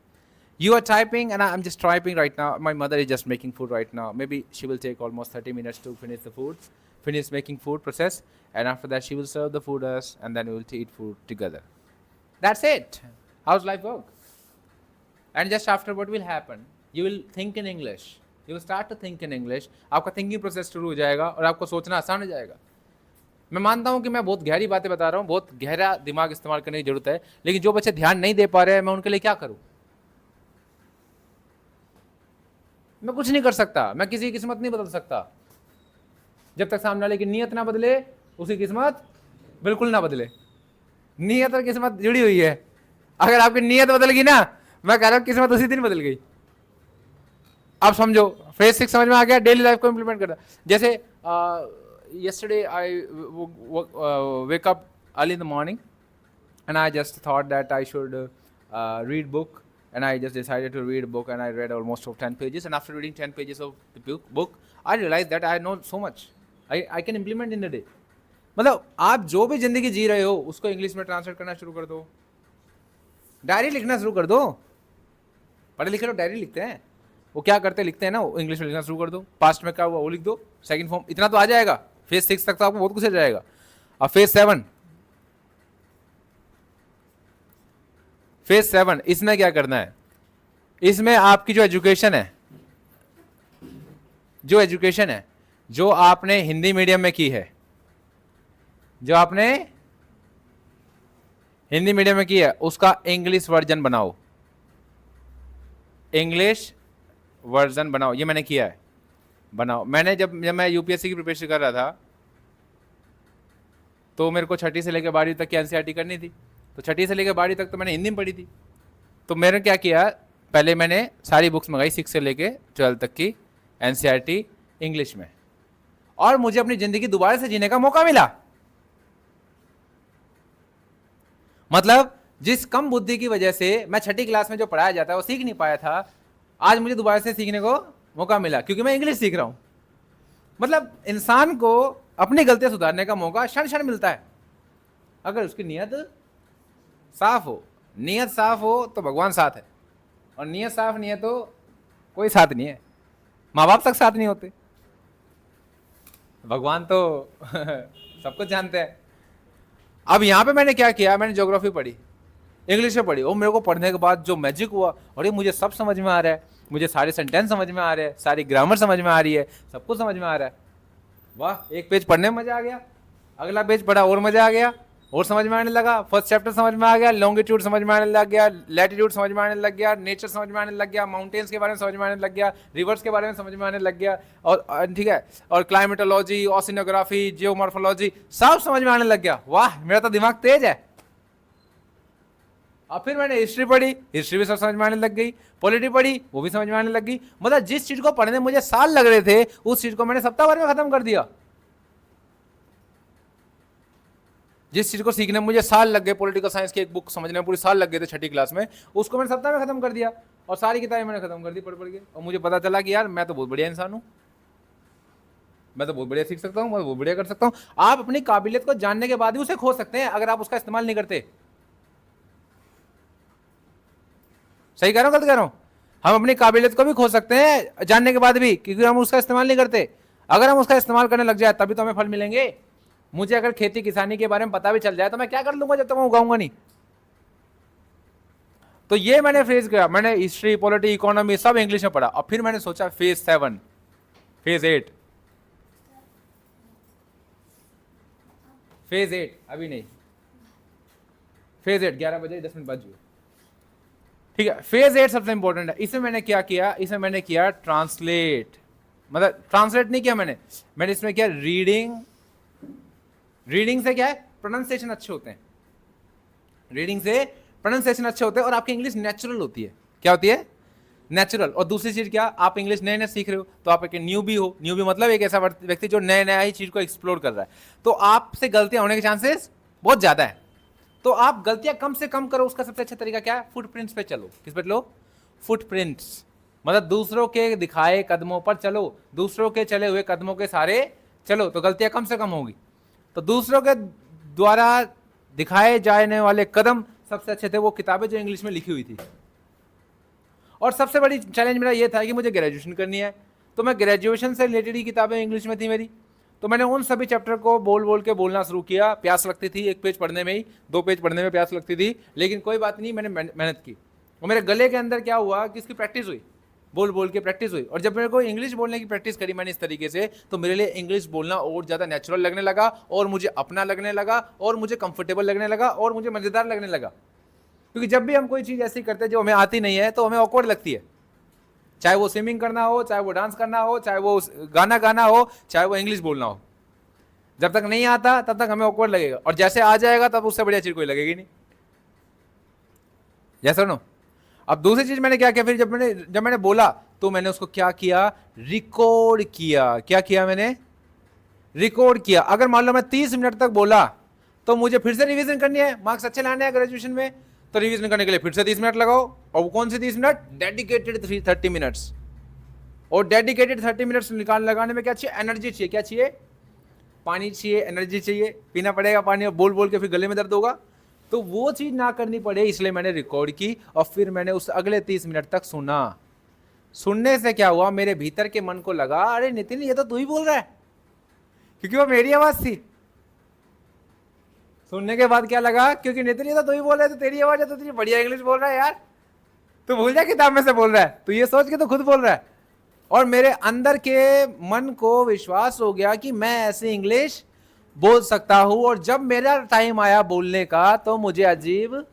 You are typing and I'm just typing right now. My mother is just making food right now. Maybe she will take almost 30 minutes to finish the food, finish making food process, and after that she will serve the food us, and then we will eat food together. That's it. How's life work? And just after what will happen? You will think in English. You will start to think in English. आपका thinking process शुरू हो जाएगा और आपको सोचना आसान हो जाएगा। मैं मानता हूँ कि मैं बहुत गहरी बातें बता रहा हूँ, बहुत गहरा दिमाग इस्तेमाल करने की जरूरत है, लेकिन जो बच्चे ध्यान नहीं दे पा रहे हैं मैं उनके लिए क्या करूँ? मैं कुछ नहीं कर सकता, मैं किसी की किस्मत नहीं बदल सकता। जब तक सामने वाले की नीयत ना बदले उसकी किस्मत बिल्कुल ना बदले। नीयत और किस्मत जुड़ी हुई है, अगर आपकी नीयत बदल गई ना, मैं कह रहा हूँ किस्मत उसी दिन बदल गई। आप समझो, फेज 6 समझ में आ गया, डेली लाइफ को इंप्लीमेंट करना। जैसे yesterday I wake up early in the morning and I just thought that I should read book, and I just decided to read a book, and I read almost of 10 pages, and after reading 10 pages of the book I realized that I know so much I can implement in a day। मतलब आप जो भी जिंदगी जी रहे हो उसको English में translate करना शुरू कर दो, डायरी लिखना शुरू कर दो। पढ़े लिखे लोग डायरी लिखते हैं, वो क्या करते हैं, लिखते हैं ना, वो इंग्लिश में लिखना शुरू कर दो। पास्ट में क्या हुआ वो लिख दो, सेकंड फॉर्म, इतना तो आ जाएगा। फेज 6 तक तो आपको बहुत कुछ आ जाएगा। अब फेज 7, फेज 7 इसमें क्या करना है, इसमें आपकी जो एजुकेशन है, जो आपने हिंदी मीडियम में की है, जो आपने हिंदी मीडियम में की है उसका इंग्लिश वर्जन बनाओ, इंग्लिश वर्जन बनाओ। ये मैंने किया है, बनाओ। मैंने जब मैं यूपीएससी की प्रिपरेशन कर रहा था तो मेरे को 6ठी से लेकर 12वीं तक की एनसीईआरटी करनी थी, तो 6ठी से लेकर 12वीं तक तो मैंने हिंदी में पढ़ी थी। तो मैंने क्या किया, पहले मैंने सारी बुक्स मंगाई 6 से लेके 12 तक की एनसीईआरटी इंग्लिश में, और मुझे अपनी जिंदगी दोबारा से जीने का मौका मिला। मतलब जिस कम बुद्धि की वजह से मैं छठी क्लास में जो पढ़ाया जाता है वो सीख नहीं पाया था, आज मुझे दोबारा से सीखने को मौका मिला क्योंकि मैं इंग्लिश सीख रहा हूं। मतलब इंसान को अपनी गलतियां सुधारने का मौका क्षण क्षण मिलता है, अगर उसकी नीयत साफ हो। नीयत साफ हो तो भगवान साथ है, और नीयत साफ नहीं है तो कोई साथ नहीं है। माँ बाप तक साथ नहीं होते, भगवान तो सब कुछ जानते हैं। अब यहां पे मैंने क्या किया, मैंने ज्योग्राफी पढ़ी, इंग्लिश में पढ़ी, और मेरे को पढ़ने के बाद जो मैजिक हुआ, अरे मुझे सब समझ में आ रहा है, मुझे सारे सेंटेंस समझ में आ रहे हैं, सारी ग्रामर समझ में आ रही है, सब कुछ समझ में आ रहा है। वाह, एक पेज पढ़ने में मजा आ गया, अगला पेज पढ़ा और मजा आ गया, और समझ में आने लगा। फर्स्ट चैप्टर समझ में आ गया, लॉन्गिट्यूड समझ में आने लग गया, लैटिट्यूड समझ में आने लग गया, नेचर समझ में आने लग गया, माउंटेन्स के बारे में समझ में आने लग गया, रिवर्स के बारे में समझ में आने लग गया, और ठीक है, और क्लाइमेटोलॉजी, ओशिनोग्राफी, जियोमॉर्फोलॉजी सब समझ में आने लग गया। वाह, मेरा तो दिमाग तेज है। और फिर मैंने हिस्ट्री पढ़ी, हिस्ट्री भी सब समझ में आने लग गई, पॉलिटी पढ़ी, वो भी समझ में आने लग गई। मतलब जिस चीज को पढ़ने में मुझे साल लग रहे थे, उस चीज को मैंने सप्ताह भर में खत्म कर दिया। जिस चीज को सीखने में मुझे साल लग गए, पॉलिटिकल साइंस की एक बुक समझने में पूरी साल लग गए थे छठी क्लास में, उसको मैंने सप्ताह में खत्म कर दिया, और सारी किताबें मैंने खत्म कर दी पढ़ पढ़ के। और मुझे पता चला कि यार मैं तो बहुत बढ़िया इंसान हूं, मैं तो बहुत बढ़िया सीख सकता हूं, मैं बहुत बढ़िया कर सकता हूं। आप अपनी काबिलियत को जानने के बाद ही उसे खो सकते हैं, अगर आप उसका इस्तेमाल नहीं करते। सही कह रहा हूं, गलत कह रहा हूं? हम अपनी काबिलियत को भी खो सकते हैं जानने के बाद भी, क्योंकि हम उसका इस्तेमाल नहीं करते। अगर हम उसका इस्तेमाल करने लग जाए तभी तो हमें फल मिलेंगे। मुझे अगर खेती किसानी के बारे में पता भी चल जाए तो मैं क्या कर लूंगा जब तक मैं उगाऊंगा नहीं। तो ये मैंने फेज किया, मैंने हिस्ट्री, पॉलिटी, इकोनॉमी सब इंग्लिश में पढ़ा। और फिर मैंने सोचा फेज 7, फेज 8, फेज 8 अभी नहीं, फेज 8 11 बजे 10 मिनट बाद जो, ठीक है। फेज 8 सबसे इंपॉर्टेंट है। इसमें मैंने क्या किया, इसमें मैंने किया ट्रांसलेट। मतलब ट्रांसलेट नहीं किया मैंने इसमें किया रीडिंग। रीडिंग से क्या है, प्रोनाउंसिएशन अच्छे होते हैं, रीडिंग से प्रोनाउंसिएशन अच्छे होते हैं, और आपकी इंग्लिश नेचुरल होती है। क्या होती है? नेचुरल। और दूसरी चीज क्या, आप इंग्लिश नए नए सीख रहे हो तो आप एक न्यू भी हो। न्यू भी मतलब एक ऐसा व्यक्ति जो नए नया ही चीज को एक्सप्लोर कर रहा है, तो आपसे गलतियां होने के चांसेस बहुत ज्यादा है। तो आप गलतियां कम से कम करो, उसका सबसे अच्छा तरीका क्या है, फुटप्रिंट्स पे चलो। किस पे चलो? फुटप्रिंट्स, मतलब दूसरों के दिखाए कदमों पर चलो, दूसरों के चले हुए कदमों के सारे चलो, तो गलतियां कम से कम होगी। तो दूसरों के द्वारा दिखाए जाने वाले कदम सबसे अच्छे थे वो किताबें जो इंग्लिश में लिखी हुई थी। और सबसे बड़ी चैलेंज मेरा ये था कि मुझे ग्रेजुएशन करनी है, तो मैं ग्रेजुएशन से रिलेटेड ही किताबें इंग्लिश में थी मेरी, तो मैंने उन सभी चैप्टर को बोल बोल के बोलना शुरू किया। प्यास लगती थी, एक पेज पढ़ने में ही, 2 पेज पढ़ने में प्यास लगती थी, लेकिन कोई बात नहीं, मैंने मेहनत की। और मेरे गले के अंदर क्या हुआ कि इसकी प्रैक्टिस हुई, बोल बोल के प्रैक्टिस हुई। और जब मेरे को इंग्लिश बोलने की प्रैक्टिस करी मैंने इस तरीके से, तो मेरे लिए इंग्लिश बोलना और ज़्यादा नेचुरल लगने लगा, और मुझे अपना लगने लगा, और मुझे कंफर्टेबल लगने लगा, और मुझे मज़ेदार लगने लगा। क्योंकि जब भी हम कोई चीज़ ऐसी करते हैं जो हमें आती नहीं है तो हमें ऑकवर्ड लगती है, चाहे वो स्विमिंग करना हो, चाहे वो डांस करना हो, चाहे वो गाना गाना हो, चाहे वो इंग्लिश बोलना हो। जब तक नहीं आता तब तक हमें ऑकवर्ड लगेगा, और जैसे आ जाएगा तब उससे बढ़िया चीज़ कोई लगेगी नहीं। जैसा नो। अब दूसरी चीज मैंने क्या किया, फिर जब मैंने बोला तो मैंने उसको क्या किया, रिकॉर्ड किया। क्या किया मैंने? रिकॉर्ड किया। अगर मान लो मैं 30 मिनट तक बोला तो मुझे फिर से रिवीजन करनी है, मार्क्स अच्छे लाने हैं ग्रेजुएशन में, तो रिवीजन करने के लिए फिर से 30 मिनट लगाओ। और वो कौन से 30 मिनट? Dedicated 30 minutes. और डेडिकेटेड 30 मिनट्स लगाने में क्या चाहिए? एनर्जी चाहिए। क्या चाहिए? पानी चाहिए, एनर्जी चाहिए, पीना पड़ेगा पानी, और बोल बोल के फिर गले में दर्द होगा। तो वो चीज ना करनी पड़े इसलिए मैंने रिकॉर्ड की, और फिर मैंने उस अगले 30 मिनट तक सुना। सुनने से क्या हुआ, मेरे भीतर के मन को लगा अरे नितिन ये तो तू ही बोल रहा है, क्योंकि वो मेरी आवाज थी। सुनने के बाद क्या लगा, क्योंकि नितिन ये तो तू ही बोल रहा है, तो तेरी आवाज है, तो तुझे बढ़िया इंग्लिश बोल रहा है यार, तू भूल जा किताब में से बोल रहा है, तू ये सोच के तो खुद बोल रहा है। और मेरे अंदर के मन को विश्वास हो गया कि मैं ऐसी इंग्लिश बोल सकता हूं, और जब मेरा टाइम आया बोलने का तो मुझे अजीब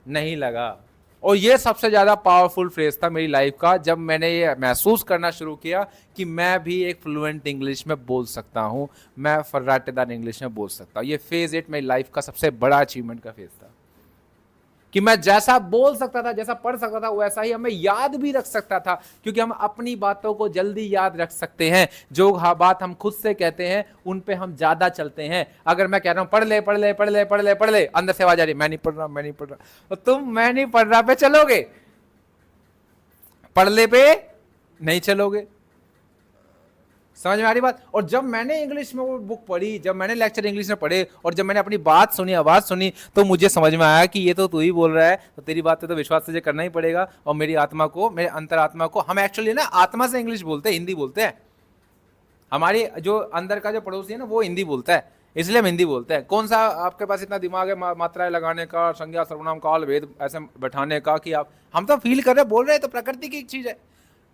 नहीं लगा। और ये सबसे ज्यादा पावरफुल फ्रेज था मेरी लाइफ का, जब मैंने ये महसूस करना शुरू किया कि मैं भी एक फ्लुएंट इंग्लिश में बोल सकता हूं, मैं फर्राटेदार इंग्लिश में बोल सकता हूं। ये फेज 8 मेरी लाइफ का सबसे बड़ा अचीवमेंट का फेज था। कि मैं जैसा बोल सकता था, जैसा पढ़ सकता था, वैसा ही हमें याद भी रख सकता था, क्योंकि हम अपनी बातों को जल्दी याद रख सकते हैं। जो बात हम खुद से कहते हैं उन पे हम ज्यादा चलते हैं। अगर मैं कह रहा हूं पढ़ ले पढ़ ले पढ़ ले पढ़ ले पढ़ ले, अंदर से आवाज आ रही मैं नहीं पढ़ रहा मैं नहीं पढ़ रहा, तो तुम मैं नहीं पढ़ रहा पे चलोगे, पढ़ ले पे नहीं चलोगे। समझ में आ रही बात। और जब मैंने इंग्लिश में वो बुक पढ़ी, जब मैंने लेक्चर इंग्लिश में पढ़े और जब मैंने अपनी बात सुनी, आवाज सुनी, तो मुझे समझ में आया कि ये तो तू ही बोल रहा है, तो तेरी बात पे तो विश्वास तुझे करना ही पड़ेगा। और मेरी आत्मा को, मेरे अंतरात्मा को, हम एक्चुअली ना आत्मा से इंग्लिश बोलते हैं, हिंदी बोलते हैं। हमारी जो अंदर का जो पड़ोसी है ना वो हिंदी बोलता है, इसलिए हम हिंदी बोलते हैं। कौन सा आपके पास इतना दिमाग है मात्राएं लगाने का, संज्ञा सर्वनाम काल भेद ऐसे बैठाने का कि आप, हम तो फील कर रहे बोल रहे हैं, तो प्रकृति की एक चीज है।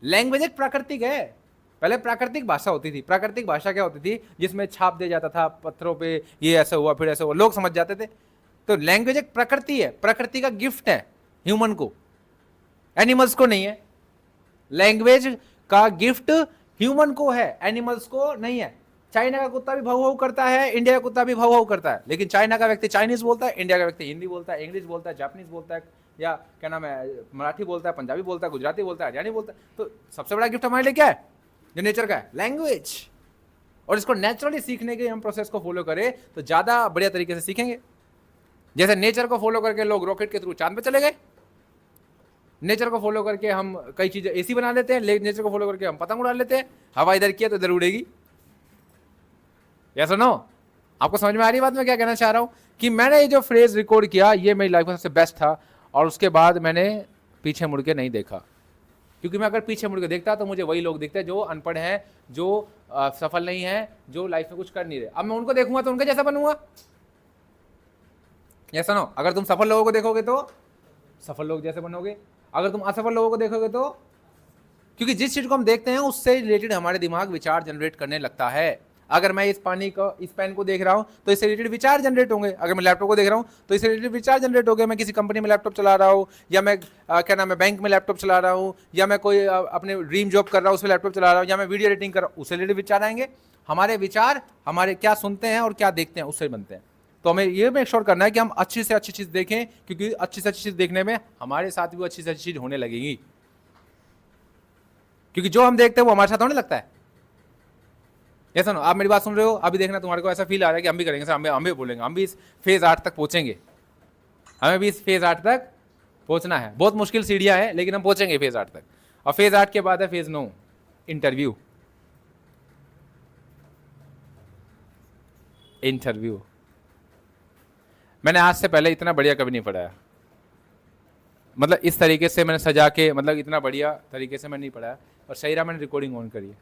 लैंग्वेज एक प्राकृतिक है। पहले प्राकृतिक भाषा होती थी। प्राकृतिक भाषा क्या होती थी? जिसमें छाप दिया जाता था पत्थरों पे, ये ऐसा हुआ फिर ऐसा हुआ, लोग समझ जाते थे। तो लैंग्वेज एक प्रकृति है, प्रकृति का गिफ्ट है ह्यूमन को, एनिमल्स को नहीं है। लैंग्वेज का गिफ्ट ह्यूमन को है, एनिमल्स को नहीं है। चाइना का कुत्ता भी भाव भाव करता है, इंडिया का कुत्ता भी भाव भाव करता है, लेकिन चाइना का व्यक्ति चाइनीज बोलता है, इंडिया का व्यक्ति हिंदी बोलता है, इंग्लिश बोलता है, जापानीज बोलता है, या क्या नाम है, मराठी बोलता है, पंजाबी बोलता है, गुजराती बोलता है, हरियाणी बोलता है। तो सबसे बड़ा गिफ्ट हमारे लिए क्या है? जो नेचर का है, लैंग्वेज। और इसको नेचुरली सीखने के हम प्रोसेस को फॉलो करें तो ज्यादा बढ़िया तरीके से सीखेंगे। जैसे नेचर को फॉलो करके लोग रॉकेट के थ्रू चांद पे चले गए, नेचर को फॉलो करके हम कई चीजें एसी बना लेते हैं, नेचर को फॉलो करके हम पतंग उड़ा लेते हैं, हवा इधर किया तो इधर उड़ेगी। या सुनो, आपको समझ में आ रही बात मैं क्या कहना चाह रहा हूं? कि मैंने ये जो फ्रेज रिकॉर्ड किया ये मेरी लाइफ में सबसे बेस्ट था, और उसके बाद मैंने पीछे मुड़ के नहीं देखा। क्योंकि मैं अगर पीछे मुड़ के देखता तो मुझे वही लोग दिखते हैं जो अनपढ़ हैं, जो सफल नहीं है, जो लाइफ में कुछ कर नहीं रहे। अब मैं उनको देखूंगा तो उनके जैसा बनूंगा। ऐसा ना, अगर तुम सफल लोगों को देखोगे तो सफल लोग जैसे बनोगे, अगर तुम असफल लोगों को देखोगे तो, क्योंकि जिस चीज को हम देखते हैं उससे रिलेटेड हमारे दिमाग विचार जनरेट करने लगता है। अगर मैं इस पानी को, इस पेन को देख रहा हूं तो इससे रिलेटेड विचार जनरेट होंगे। अगर मैं लैपटॉप को देख रहा हूं तो इससे रिलेटेड विचार जनरेट होंगे। मैं किसी कंपनी में लैपटॉप चला रहा हूं, या मैं क्या नाम है बैंक में लैपटॉप चला रहा हूं, या मैं कोई अपने ड्रीम जॉब कर रहा हूं उसमें लैपटॉप चला रहा हूं, या मैं वीडियो एडिटिंग कर रहा हूं, उससे रिलेटेड विचार आएंगे। हमारे विचार हमारे क्या सुनते हैं और क्या देखते हैं उससे बनते हैं। तो हमें ये मेक श्योर करना है कि हम अच्छी से अच्छी चीज देखें, क्योंकि अच्छी से अच्छी चीज देखने में हमारे साथ भी अच्छी से अच्छी चीज होने लगेगी। क्योंकि जो हम देखते हैं वो हमारे साथ होने लगता है। ऐसा ना, आप मेरी बात सुन रहे हो, अभी देखना तुम्हारे को ऐसा फील आ रहा है कि हम भी करेंगे सर, हम भी बोलेंगे, हम भी इस फेज 8 तक पहुंचेंगे, हमें भी इस फेज 8 तक पहुंचना है। बहुत मुश्किल सीढ़ियां हैं लेकिन हम पहुंचेंगे फेज 8 तक। और फेज 8 के बाद है फेज 9, इंटरव्यू। इंटरव्यू मैंने आज से पहले इतना बढ़िया कभी नहीं पढ़ाया, मतलब इस तरीके से मैंने सजा के, मतलब इतना बढ़िया तरीके से मैंने नहीं पढ़ाया। और सही रहा मैंने रिकॉर्डिंग ऑन करी है,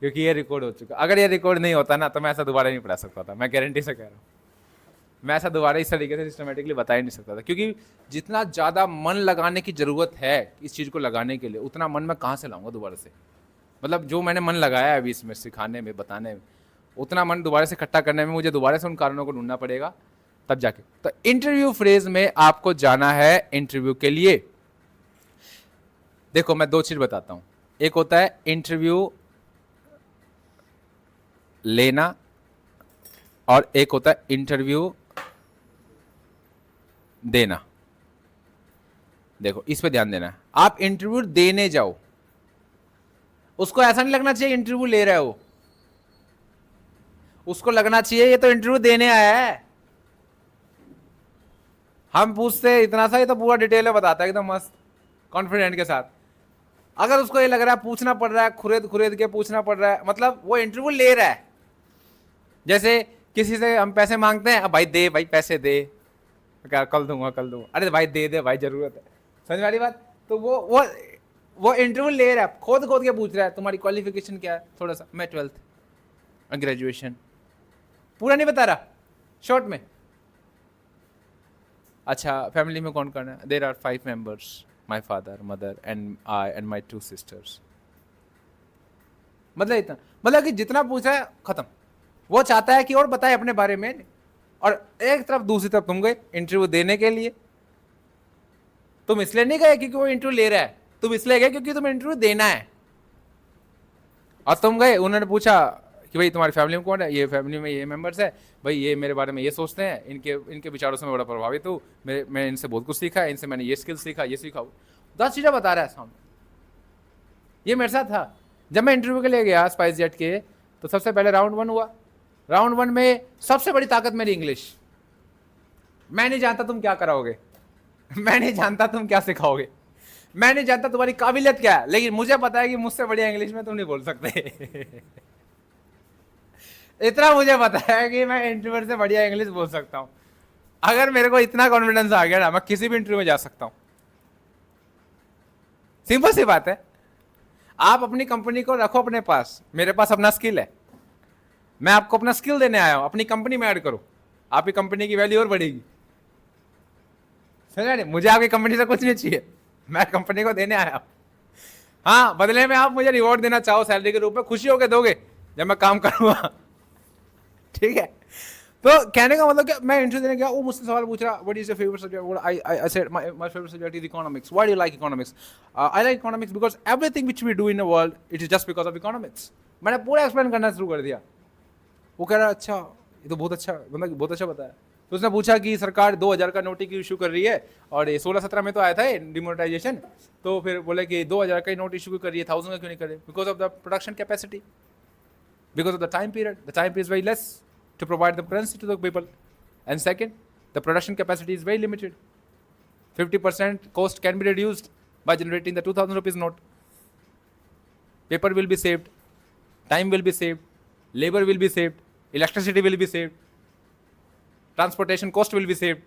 क्योंकि ये रिकॉर्ड हो चुका। अगर ये रिकॉर्ड नहीं होता ना तो मैं ऐसा दोबारा नहीं पढ़ा सकता था, मैं गारंटी से कह रहा हूँ। मैं ऐसा दोबारा इस तरीके से सिस्टमेटिकली बता ही नहीं सकता था, क्योंकि जितना ज़्यादा मन लगाने की ज़रूरत है इस चीज़ को लगाने के लिए, उतना मन मैं कहाँ से लाऊंगा दोबारा से। मतलब जो मैंने मन लगाया है अभी इसमें सिखाने में, बताने में, उतना मन दोबारा से इकट्ठा करने में मुझे दोबारा से उन कारणों को ढूंढना पड़ेगा, तब जाके। तो इंटरव्यू फ्रेज में आपको जाना है इंटरव्यू के लिए। देखो मैं दो चीज़ बताता हूँ, एक होता है इंटरव्यू लेना और एक होता है इंटरव्यू देना। देखो इस पे ध्यान देना है। आप इंटरव्यू देने जाओ, उसको ऐसा नहीं लगना चाहिए इंटरव्यू ले रहे हो, उसको लगना चाहिए ये तो इंटरव्यू देने आया है। हम पूछते इतना सा, ये तो पूरा डिटेल में बताता है एकदम मस्त कॉन्फिडेंट के साथ। अगर उसको ये लग रहा है पूछना पड़ रहा है, खुरेद खुरेद के पूछना पड़ रहा है, मतलब वो इंटरव्यू ले रहा है। जैसे किसी से हम पैसे मांगते हैं, अब भाई दे, भाई पैसे दे, क्या कल दूंगा कल दूंगा, अरे भाई दे दे भाई जरूरत है। समझ वाली बात। तो वो इंटरव्यू ले रहा है, खोद खोद के पूछ रहा है तुम्हारी क्वालिफिकेशन क्या है, थोड़ा सा मैं 12th और ग्रेजुएशन, पूरा नहीं बता रहा, शॉर्ट में। अच्छा फैमिली में कौन कौन है? There are 5 members, my father mother and I and my 2 sisters. मतलब इतना, मतलब कि जितना पूछा है खत्म। वो चाहता है कि और बताए अपने बारे में, और एक तरफ दूसरी तरफ तुम गए इंटरव्यू देने के लिए। तुम इसलिए नहीं गए क्योंकि वो इंटरव्यू ले रहा है, तुम इसलिए गए क्योंकि तुम्हें इंटरव्यू देना है। और तुम गए, उन्होंने पूछा कि भाई तुम्हारी फैमिली में कौन है, ये फैमिली में ये मेंबर्स है, भाई ये मेरे बारे में ये सोचते हैं, इनके इनके विचारों से मैं बड़ा प्रभावित हूँ, मैं इनसे बहुत कुछ सीखा है, इनसे मैंने ये स्किल सीखा, ये सीखा। 10 चीज़ें बता रहा है सामने। ये मेरे साथ था जब मैं इंटरव्यू के लिए गया स्पाइस जेट के। तो सबसे पहले राउंड 1 हुआ। राउंड 1 में सबसे बड़ी ताकत मेरी इंग्लिश। मैं नहीं जानता तुम क्या कराओगे, मैं नहीं जानता तुम क्या सिखाओगे, मैं नहीं जानता तुम्हारी काबिलियत क्या है, लेकिन मुझे पता है कि मुझसे बढ़िया इंग्लिश में तुम नहीं बोल सकते। इतना मुझे पता है कि मैं इंटरव्यू से बढ़िया इंग्लिश बोल सकता हूं। अगर मेरे को इतना कॉन्फिडेंस आ गया ना, मैं किसी भी इंटरव्यू में जा सकता हूं। सिंपल सी बात है। आप अपनी कंपनी को रखो अपने पास, मेरे पास अपना स्किल है, मैं आपको अपना स्किल देने आया हूं, अपनी कंपनी में ऐड करो, आपकी कंपनी की वैल्यू और बढ़ेगी। समझ रहे? मुझे आपकी कंपनी से कुछ नहीं चाहिए, मैं कंपनी को देने आया हूं। हाँ, बदले में आप मुझे रिवॉर्ड देना चाहो सैलरी के रूप में, खुशी होकर दोगे जब मैं काम करूंगा। ठीक है? तो कहने का मतलब क्या, मैं इंटरव्यू देने गया, वो मुझसे सवाल पूछ रहा, what is your favourite subject? I said my favourite subject is economics. Why do you like economics? I like economics because everything which we do in the world it is just because of economics. मैंने पूरा explain करना शुरू कर दिया। वो कह रहा अच्छा, ये तो बहुत अच्छा, मतलब बहुत अच्छा बताया। तो उसने पूछा कि सरकार 2000 का नोट की इशू कर रही है, और ये 16-17 में तो आया था डिमोनेटाइजेशन, तो फिर बोले कि 2000 का नोट इशू कर रही है, 1000 का क्यों नहीं कर रही? Because of the production capacity, because of the time period, the time period is very less to provide the currency to the people, and second, the production capacity is very limited. 50% cost can be reduced by generating the 2000 rupees note. Paper will be saved, time will be saved, labor will be saved, electricity will be saved, transportation cost will be saved,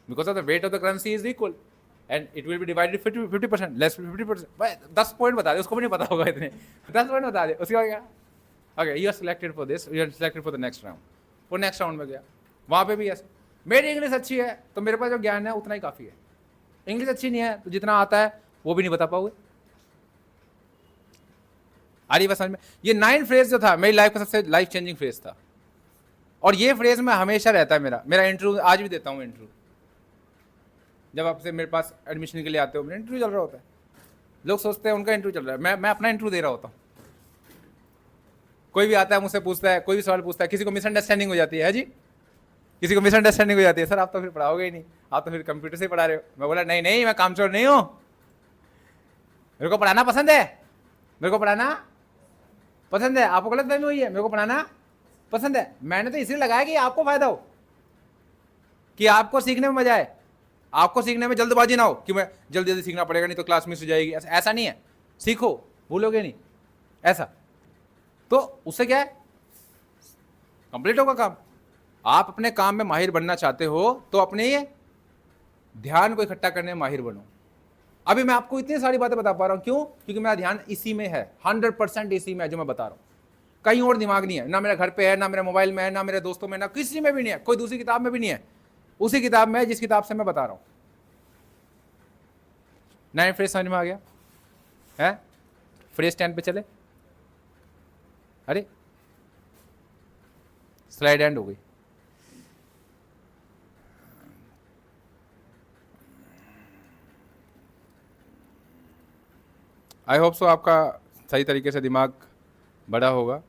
because of the weight of the currency is equal, and it will be divided 50% less 50%. भाई 10 point बता दे, उसको भी नहीं पता होगा इतने। 10 point बता दे, उसके बाद क्या? Okay, you are selected for this, you are selected for the next round. वो नेक्स्ट राउंड में गया, वहाँ पे भी ऐसे। मेरी इंग्लिश अच्छी है तो मेरे पास जो ज्ञान है उतना ही काफ़ी है। इंग्लिश अच्छी नहीं है तो जितना आता है वो भी नहीं बता पाओगे। आ रही बात समझ में? ये 9 फ्रेज जो था मेरी लाइफ का सबसे लाइफ चेंजिंग फ्रेज था, और ये फ्रेज में हमेशा रहता है। मेरा इंटरव्यू आज भी देता हूँ। इंटरव्यू जब आपसे मेरे पास एडमिशन के लिए आते हो, मेरा इंटरव्यू चल रहा होता है, लोग सोचते हैं उनका इंटरव्यू चल रहा है, मैं अपना इंटरव्यू दे रहा होता हूँ। कोई भी आता है मुझसे पूछता है, कोई भी सवाल पूछता है, किसी को मिसअंडरस्टैंडिंग हो जाती है जी, किसी को मिसअंडरस्टैंडिंग हो जाती है, सर आप तो फिर पढ़ाओगे ही नहीं, आप तो फिर कंप्यूटर से पढ़ा रहे हो। मैं बोला नहीं नहीं, मैं कामचोर नहीं हूँ, मेरे को पढ़ाना पसंद है, मेरे को पढ़ाना पसंद है। आपको गलत फहमी हुई है, मेरे को पढ़ाना पसंद है। मैंने तो इसलिए लगाया कि आपको फायदा हो, कि आपको सीखने में मजा आए, आपको सीखने में जल्दबाजी ना हो कि मैं जल्दी जल्दी सीखना पड़ेगा नहीं तो क्लास मिस हो जाएगी। ऐसा नहीं है, सीखो, भूलोगे नहीं, ऐसा। तो उससे क्या है, कंप्लीट होगा काम। आप अपने काम में माहिर बनना चाहते हो तो अपने ध्यान को इकट्ठा करने में माहिर बनो। अभी मैं आपको इतनी सारी बातें बता पा रहा हूं, क्यों? क्योंकि मेरा ध्यान इसी में है, 100% इसी में है जो मैं बता रहा हूं। कहीं और दिमाग नहीं है, ना मेरे घर पे है, ना मेरे मोबाइल में है, ना मेरे दोस्तों में, ना किसी में भी नहीं है, कोई दूसरी किताब में भी नहीं है, उसी किताब में है जिस किताब से मैं बता रहा हूं। 9 फ्रेज समझ में आ गया है? फ्रेज 10 पे चले। अरे स्लाइड एंड हो गई। आई होप सो आपका सही तरीके से दिमाग बड़ा होगा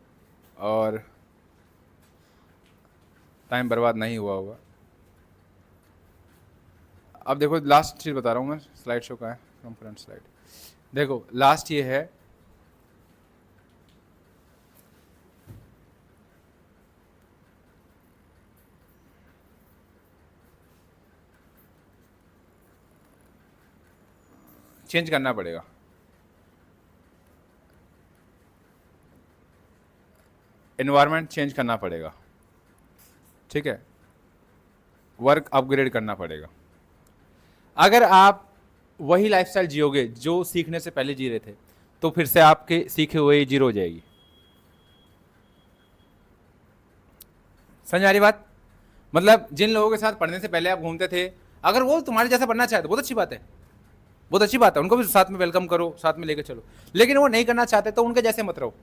और टाइम बर्बाद नहीं हुआ होगा। अब देखो लास्ट चीज़ बता रहा हूँ मैं, स्लाइड शो का है, फ्रॉम फ्रंट स्लाइड। देखो लास्ट ये है, चेंज करना पड़ेगा। एनवायरनमेंट चेंज करना पड़ेगा, ठीक है, वर्क अपग्रेड करना पड़ेगा। अगर आप वही लाइफस्टाइल जियोगे जो सीखने से पहले जी रहे थे, तो फिर से आपके सीखे हुए जीरो हो जाएगी। समझ आ रही बात? मतलब जिन लोगों के साथ पढ़ने से पहले आप घूमते थे, अगर वो तुम्हारे जैसा बनना चाहे तो बहुत अच्छी बात है, बहुत अच्छी बात है, उनको भी साथ में वेलकम करो, साथ में लेके चलो। लेकिन वो नहीं करना चाहते तो उनके जैसे मत रहो।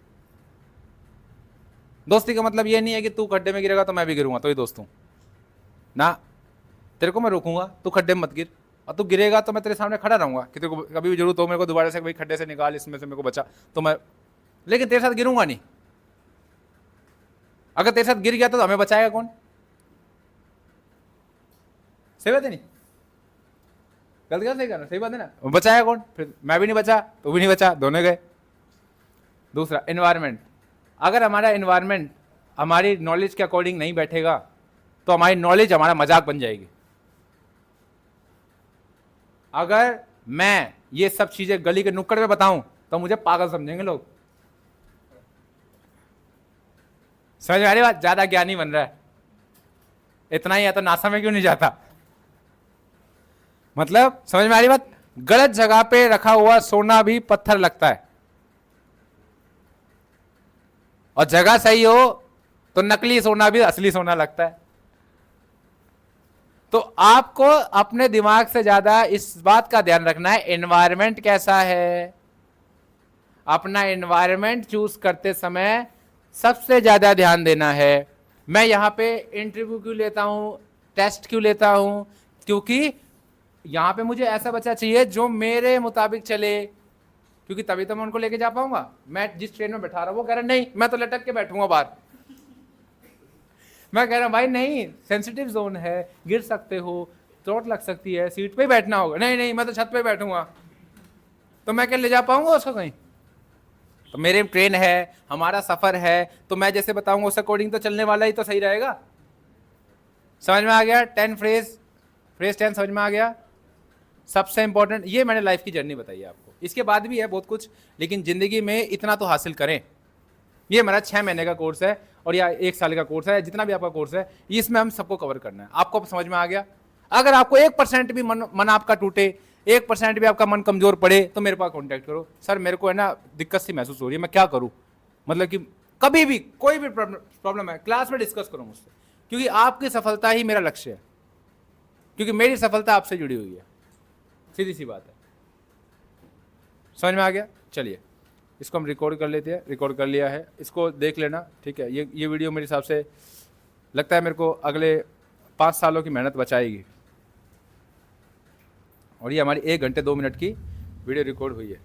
दोस्ती का मतलब ये नहीं है कि तू खड्डे में गिरेगा तो मैं भी गिरूंगा तो ही दोस्त हूं ना। तेरे को मैं रोकूंगा, तू खड्डे में मत गिर, और तू गिरेगा तो मैं तेरे सामने खड़ा रहूंगा कि तेरे को कभी भी जरूरत हो मेरे को दोबारा से भाई खड्डे से निकाल, इसमें से मेरे को बचा तो मैं, लेकिन तेरे साथ गिरूंगा नहीं। अगर तेरे साथ गिर गया तो हमें बचाएगा कौन? सही बात है नहीं? गलत क्या सही करना? सही बात है ना? बचाएगा कौन? फिर मैं भी नहीं बचा, तू भी नहीं बचा, दोनों गए। दूसरा, एनवायरमेंट। अगर हमारा एनवायरमेंट हमारी नॉलेज के अकॉर्डिंग नहीं बैठेगा तो हमारी नॉलेज हमारा मजाक बन जाएगी। अगर मैं ये सब चीजें गली के नुक्कड़ पे बताऊं तो मुझे पागल समझेंगे लोग। समझ में आ रही बात? ज्यादा ज्ञानी बन रहा है, इतना ही है तो नासा में क्यों नहीं जाता? मतलब समझ में आ रही बात? गलत जगह पे रखा हुआ सोना भी पत्थर लगता है, और जगह सही हो तो नकली सोना भी असली सोना लगता है। तो आपको अपने दिमाग से ज्यादा इस बात का ध्यान रखना है एनवायरनमेंट कैसा है। अपना एनवायरनमेंट चूज करते समय सबसे ज्यादा ध्यान देना है। मैं यहां पे इंटरव्यू क्यों लेता हूं, टेस्ट क्यों लेता हूं? क्योंकि यहां पे मुझे ऐसा बच्चा चाहिए जो मेरे मुताबिक चले, क्योंकि तभी तो मैं उनको लेके जा पाऊंगा। मैं जिस ट्रेन में बैठा रहा हूं वो कह रहा नहीं मैं तो लटक के बैठूंगा बाहर। मैं कह रहा हूं भाई नहीं, सेंसिटिव जोन है, गिर सकते हो, चोट लग सकती है, सीट पे ही बैठना होगा। नहीं नहीं मैं तो छत पे बैठूंगा। तो मैं क्या ले जा पाऊंगा उसको कहीं? तो मेरे ट्रेन है, हमारा सफर है, तो मैं जैसे बताऊंगा उस अकॉर्डिंग तो चलने वाला ही तो सही रहेगा। समझ में आ गया? 10 फ्रेज 10 समझ में आ गया? सबसे इंपॉर्टेंट ये मैंने लाइफ की जर्नी बताई है आपको, इसके बाद भी है बहुत कुछ, लेकिन जिंदगी में इतना तो हासिल करें। ये मेरा 6 महीने का कोर्स है और या 1 साल का कोर्स है, जितना भी आपका कोर्स है इसमें हम सबको कवर करना है। आपको समझ में आ गया? अगर आपको 1% भी मन आपका टूटे, 1% भी आपका मन कमजोर पड़े तो मेरे पास कांटेक्ट करो। सर मेरे को है ना दिक्कत सी महसूस हो रही है, मैं क्या करूं? मतलब कि कभी भी कोई भी प्रॉब्लम है क्लास में डिस्कस करो मुझसे, क्योंकि आपकी सफलता ही मेरा लक्ष्य है, क्योंकि मेरी सफलता आपसे जुड़ी हुई है। सीधी सी बात है। समझ में आ गया? चलिए इसको हम रिकॉर्ड कर लेते हैं। रिकॉर्ड कर लिया है, इसको देख लेना, ठीक है? ये वीडियो मेरे हिसाब से लगता है मेरे को अगले 5 सालों की मेहनत बचाएगी। और ये हमारी 1 घंटे 2 मिनट की वीडियो रिकॉर्ड हुई है।